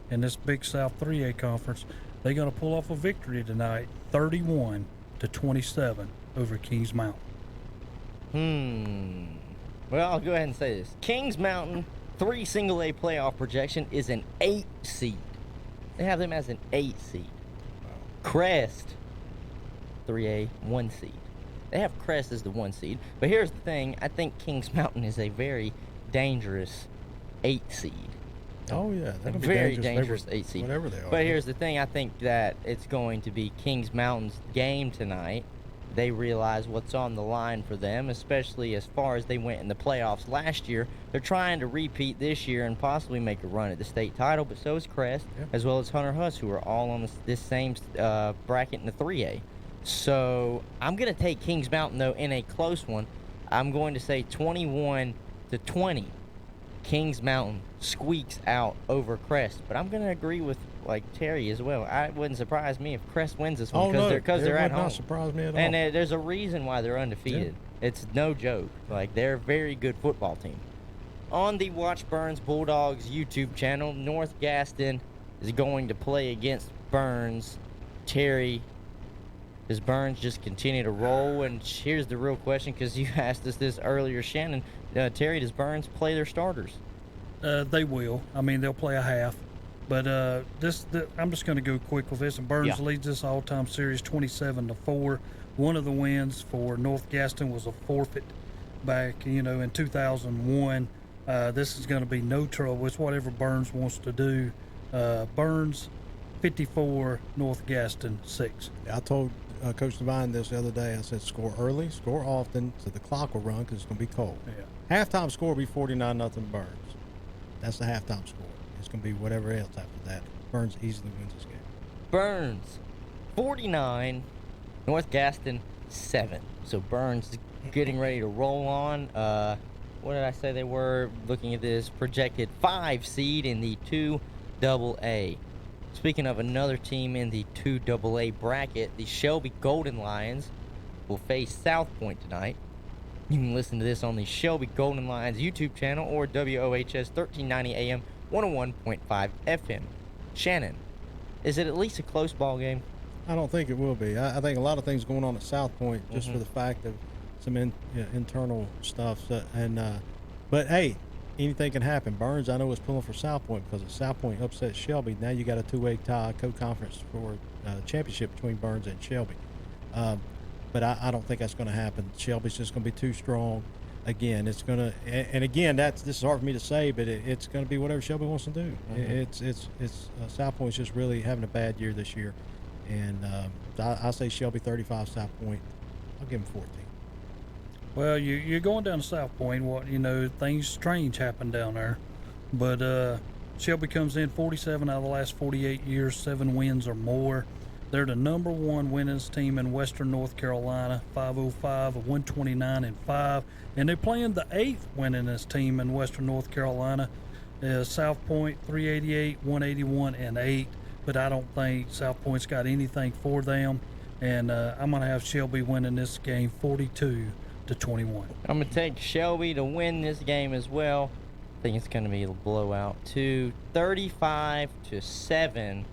in this Big South 3A conference. They're going to pull off a victory tonight, 31-27 over Kings Mountain. Well, I'll go ahead and say this. Kings Mountain, 3 single-A playoff projection is an 8 seed. They have them as an 8 seed. Crest, 3A, 1 seed. They have Crest as the 1 seed. But here's the thing. I think Kings Mountain is a very dangerous 8 seed. Oh, yeah. A very dangerous 8 seed. Whatever they are. But here's the thing. I think that it's going to be Kings Mountain's game tonight. They realize what's on the line for them, especially as far as they went in the playoffs last year. They're trying to repeat this year and possibly make a run at the state title, but so is Crest, as well as Hunter Huss, who are all on this same bracket in the 3A. So I'm going to take Kings Mountain, though, in a close one. I'm going to say 21-20. Kings Mountain squeaks out over Crest. But I'm going to agree with Terry as well. It wouldn't surprise me if Crest wins this one because they're at home. Not surprise me at all. And there's a reason why they're undefeated. Yeah. It's no joke. They're a very good football team. On the Watch Burns Bulldogs YouTube channel, North Gaston is going to play against Burns. Terry, does Burns just continue to roll? And here's the real question, because you asked us this earlier, Shannon. Terry, does Burns play their starters? They will. I mean, they'll play a half. But I'm just going to go quick with this. And Burns leads this all-time series 27-4. One of the wins for North Gaston was a forfeit back, in 2001. This is going to be no trouble. It's whatever Burns wants to do. Burns 54, North Gaston 6. I told Coach Devine this the other day. I said, score early, score often, so the clock will run because it's going to be cold. Yeah. Halftime score will be 49-0 Burns. That's the halftime score. It's going to be whatever else after that. Burns easily wins this game. Burns 49, North Gaston 7. So Burns getting ready to roll on. What did I say they were? Looking at this projected 5 seed in the 2AA. Speaking of another team in the 2AA bracket, the Shelby Golden Lions will face South Point tonight. You can listen to this on the Shelby Golden Lions YouTube channel or WOHS 1390 AM 101.5 FM. Shannon, is it at least a close ball game? I don't think it will be. I think a lot of things going on at South Point just for the fact of some internal stuff. But hey, anything can happen. Burns, I know, is pulling for South Point because if South Point upsets Shelby, now you got a 2-way tie co-conference for championship between Burns and Shelby. But I don't think that's going to happen. Shelby's just going to be too strong. Again, it's going to, and again, this is hard for me to say, but it's going to be whatever Shelby wants to do. It's South Point's just really having a bad year this year, and I say Shelby 35, South Point. I'll give them 14. Well, you're going down to South Point. Things strange happen down there, but Shelby comes in 47 out of the last 48 years, 7 wins or more. They're the number 1 winningest team in Western North Carolina, 505, 129-5, and they're playing the 8th winningest team in Western North Carolina. South Point 388, 181-8, but I don't think South Point's got anything for them, and I'm going to have Shelby winning this game 42-21. I'm going to take Shelby to win this game as well. I think it's going to be a blowout, 35-7.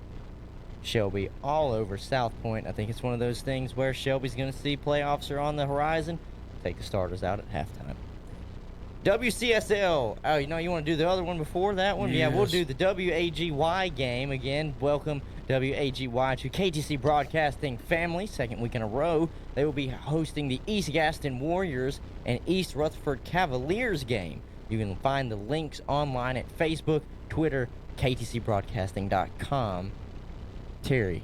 Shelby all over South Point. I think it's one of those things where Shelby's going to see playoffs are on the horizon. Take the starters out at halftime. WCSL. Oh, you want to do the other one before that one? Yes. Yeah, we'll do the WAGY game. Again, welcome WAGY to KTC Broadcasting family. 2nd week in a row. They will be hosting the East Gaston Warriors and East Rutherford Cavaliers game. You can find the links online at Facebook, Twitter, KTCBroadcasting.com. Terry,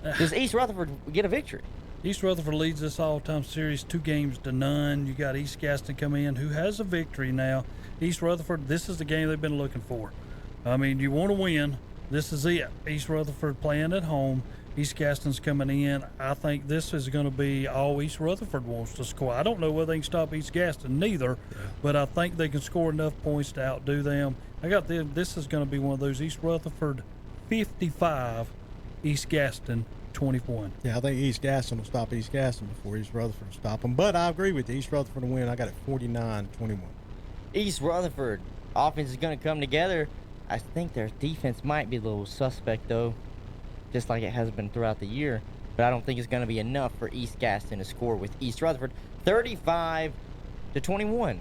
does East Rutherford get a victory? East Rutherford leads this all-time series 2-0. You got East Gaston come in, who has a victory now. East Rutherford, this is the game they've been looking for. I mean, you want to win. This is it. East Rutherford playing at home. East Gaston's coming in. I think this is going to be all East Rutherford wants to score. I don't know whether they can stop East Gaston neither, but I think they can score enough points to outdo them. This is going to be one of those East Rutherford 55, East Gaston 21. Yeah, I think East Gaston will stop East Gaston before East Rutherford will stop them. But I agree with you. East Rutherford will win. I got it 49-21. East Rutherford offense is going to come together. I think their defense might be a little suspect, though, just like it has been throughout the year. But I don't think it's going to be enough for East Gaston to score with East Rutherford. 35-21.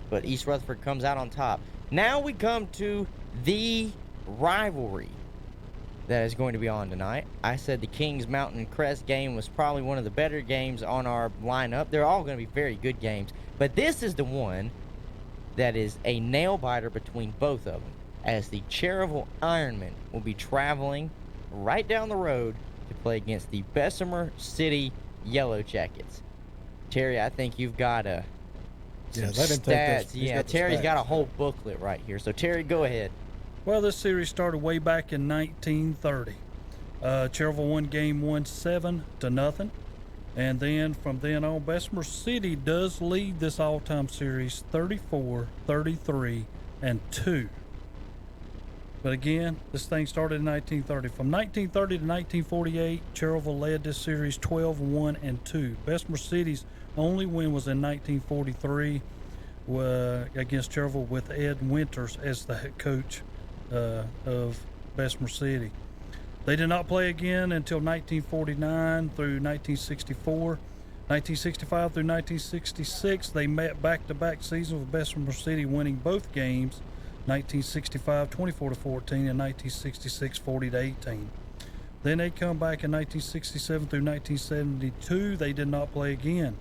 But East Rutherford comes out on top. Now we come to the rivalry that is going to be on tonight. I said the Kings Mountain Crest game was probably one of the better games on our lineup. They're all going to be very good games. But this is the one that is a nail-biter between both of them, as the Cherryville Ironmen will be traveling right down the road to play against the Bessemer City Yellow Jackets. Terry, I think you've got some let him take stats. this. Yeah, Terry's got a whole booklet right here. So, Terry, go ahead. Well, this series started way back in 1930. Cherryville won game 1 7-0. And then from then on, Bessemer City does lead this all-time series 34-33-2. But again, this thing started in 1930. From 1930 to 1948, Cherryville led this series 12-1-2. Bessemer City's only win was in 1943 against Cherryville with Ed Winters as the head coach of Bessemer City. They did not play again until 1949 through 1964. 1965 through 1966, they met back-to-back seasons with Bessemer City winning both games, 1965 24-14 and 1966 40-18. Then they come back in 1967 through 1972. They did not play again.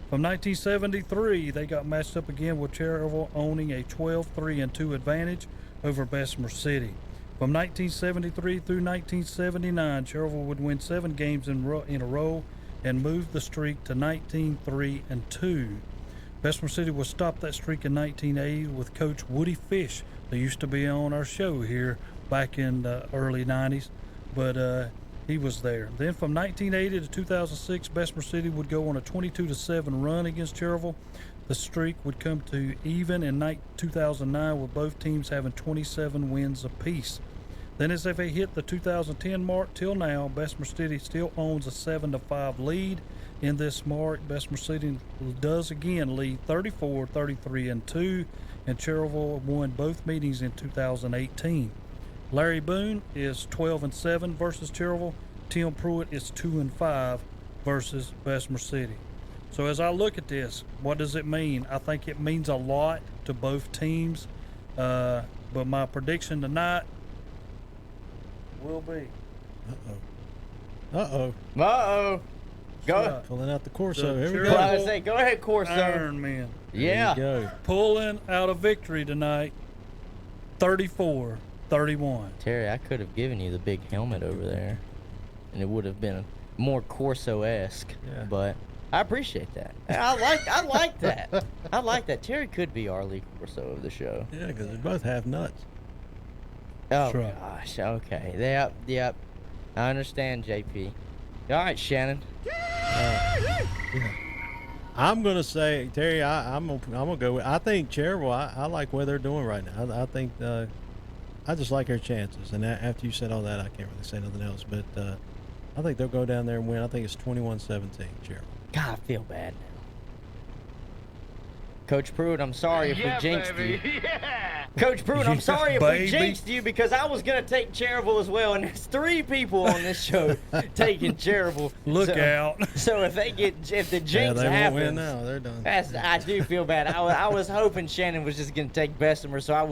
From 1973, they got matched up again with Cherryville owning a 12-3-2 advantage over Bessemer City. From 1973 through 1979, Cherryville would win 7 games in a row and move the streak to 19-3-2. Bessemer City would stop that streak in 1980 with Coach Woody Fish, that used to be on our show here back in the early 90s, but he was there. Then from 1980 to 2006, Bessemer City would go on a 22-7 run against Cherryville. The streak would come to even in 2009, with both teams having 27 wins apiece. Then as if they hit the 2010 mark till now, Bessemer City still owns a 7-5 lead in this mark. Bessemer City does again lead 34-33-2, and Cherryville won both meetings in 2018. Larry Boone is 12-7 versus Cherryville. Tim Pruitt is 2-5 versus Bessemer City. So as I look at this, what does it mean? I think it means a lot to both teams. But my prediction tonight will be. Uh-oh. Go. Pulling out the Corso. Here we Well, I go. was saying, go ahead, Corso. Ironmen. Yeah. There you go. Pulling out a victory tonight, 34-31. Terry, I could have given you the big helmet over there, and it would have been more Corso-esque. Yeah. But I appreciate that. I like that. I like that. Terry could be our Lee Corso of the show. Yeah, because they both have nuts. Oh, right. gosh. Okay. Yep. I understand, JP. All right, Shannon. I'm gonna say, Terry. I'm gonna go with. I think Cherryville. I like what they're doing right now. I think I just like their chances. And after you said all that, I can't really say nothing else. But I think they'll go down there and win. I think it's 21-17, Cherryville. God, I feel bad now. Coach Pruitt, I'm sorry if we jinxed you. Coach Pruitt, I'm sorry if we jinxed you, because I was going to take Cherryville as well, and there's 3 people on this show taking Cherryville. Look out. So if the jinx they happens, won't win now. They're done. I do feel bad. I was hoping Shannon was just going to take Bessemer, so I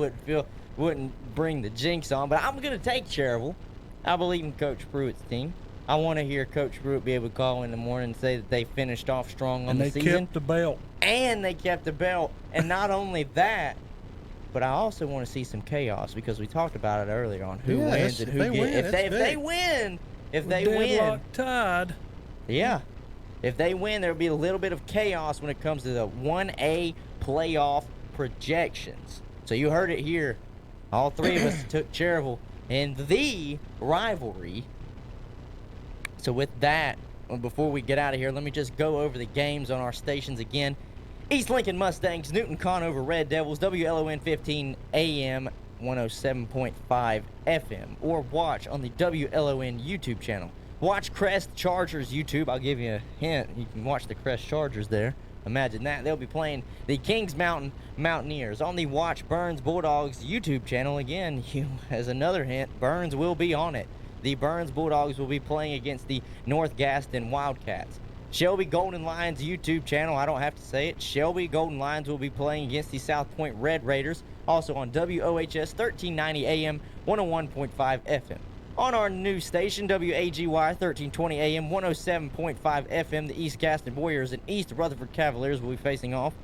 wouldn't bring the jinx on, but I'm going to take Cherryville. I believe in Coach Pruitt's team. I want to hear Coach Pruitt be able to call in the morning and say that they finished off strong on the season. And they kept the belt. And they kept the belt. And not only that, but I also want to see some chaos, because we talked about it earlier on who wins and who gets. If they win, deadlock tied. Yeah. If they win, there'll be a little bit of chaos when it comes to the 1A playoff projections. So you heard it here. All 3 of us took Cherryville in the rivalry. So with that, before we get out of here, let me just go over the games on our stations again. East Lincoln Mustangs, Newton Conover Red Devils, WLON 15 AM 107.5 FM, or watch on the WLON YouTube channel. Watch Crest Chargers YouTube. I'll give you a hint. You can watch the Crest Chargers there. Imagine that. They'll be playing the Kings Mountain Mountaineers on the Watch Burns Bulldogs YouTube channel. Again, as another hint, Burns will be on it. The Burns Bulldogs will be playing against the North Gaston Wildcats. Shelby Golden Lions YouTube channel, I don't have to say it. Shelby Golden Lions will be playing against the South Point Red Raiders, also on WOHS 1390 AM, 101.5 FM. On our new station, WAGY 1320 AM, 107.5 FM, the East Gaston Warriors and East Rutherford Cavaliers will be facing off.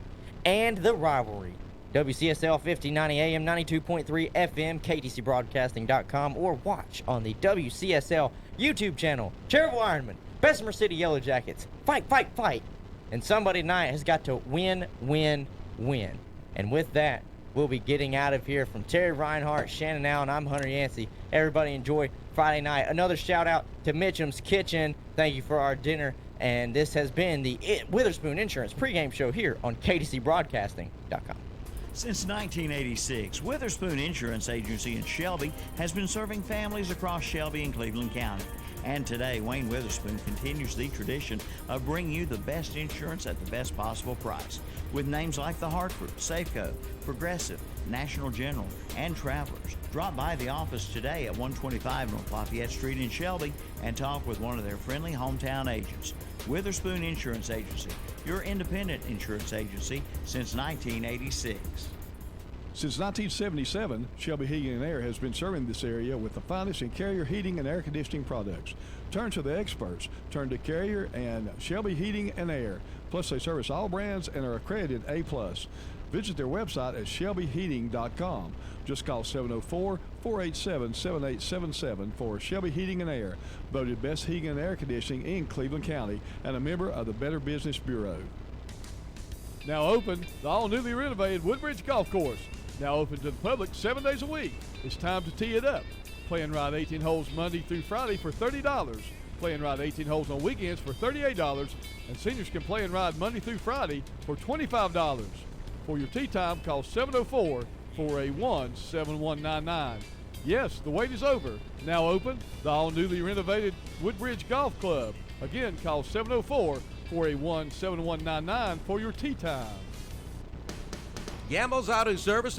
And the rivalry, WCSL 1590 AM, 92.3 FM, KTCBroadcasting.com, or watch on the WCSL YouTube channel. Cherryville Ironman, Bessemer City Yellow Jackets, fight, fight, fight. And somebody tonight has got to win, win, win. And with that, we'll be getting out of here. From Terry Reinhardt, Shannon Allen, I'm Hunter Yancey. Everybody enjoy Friday night. Another shout out to Mitchum's Kitchen. Thank you for our dinner. And this has been the Witherspoon Insurance pregame show here on KTCBroadcasting.com. Since 1986, Witherspoon Insurance Agency in Shelby has been serving families across Shelby and Cleveland County. And today, Wayne Witherspoon continues the tradition of bringing you the best insurance at the best possible price, with names like The Hartford, Safeco, Progressive, National General, and Travelers. Drop by the office today at 125 North Lafayette Street in Shelby and talk with one of their friendly hometown agents. Witherspoon Insurance Agency, your independent insurance agency since 1986. Since 1977, Shelby Heating and Air has been serving this area with the finest in Carrier heating and air conditioning products. Turn to the experts. Turn to Carrier and Shelby Heating and Air. Plus, they service all brands and are accredited A+. Visit their website at shelbyheating.com. Just call 704-487-7877 for Shelby Heating and Air, voted best heating and air conditioning in Cleveland County and a member of the Better Business Bureau. Now open, the all-newly renovated Woodbridge Golf Course. Now open to the public 7 days a week. It's time to tee it up. Play and ride 18 holes Monday through Friday for $30. Play and ride 18 holes on weekends for $38. And seniors can play and ride Monday through Friday for $25. For your tee time, call 704-481-7199. Yes, the wait is over. Now open, the all-newly renovated Woodbridge Golf Club. Again, call 704-481-7199 for your tee time. Gamble's Auto Service at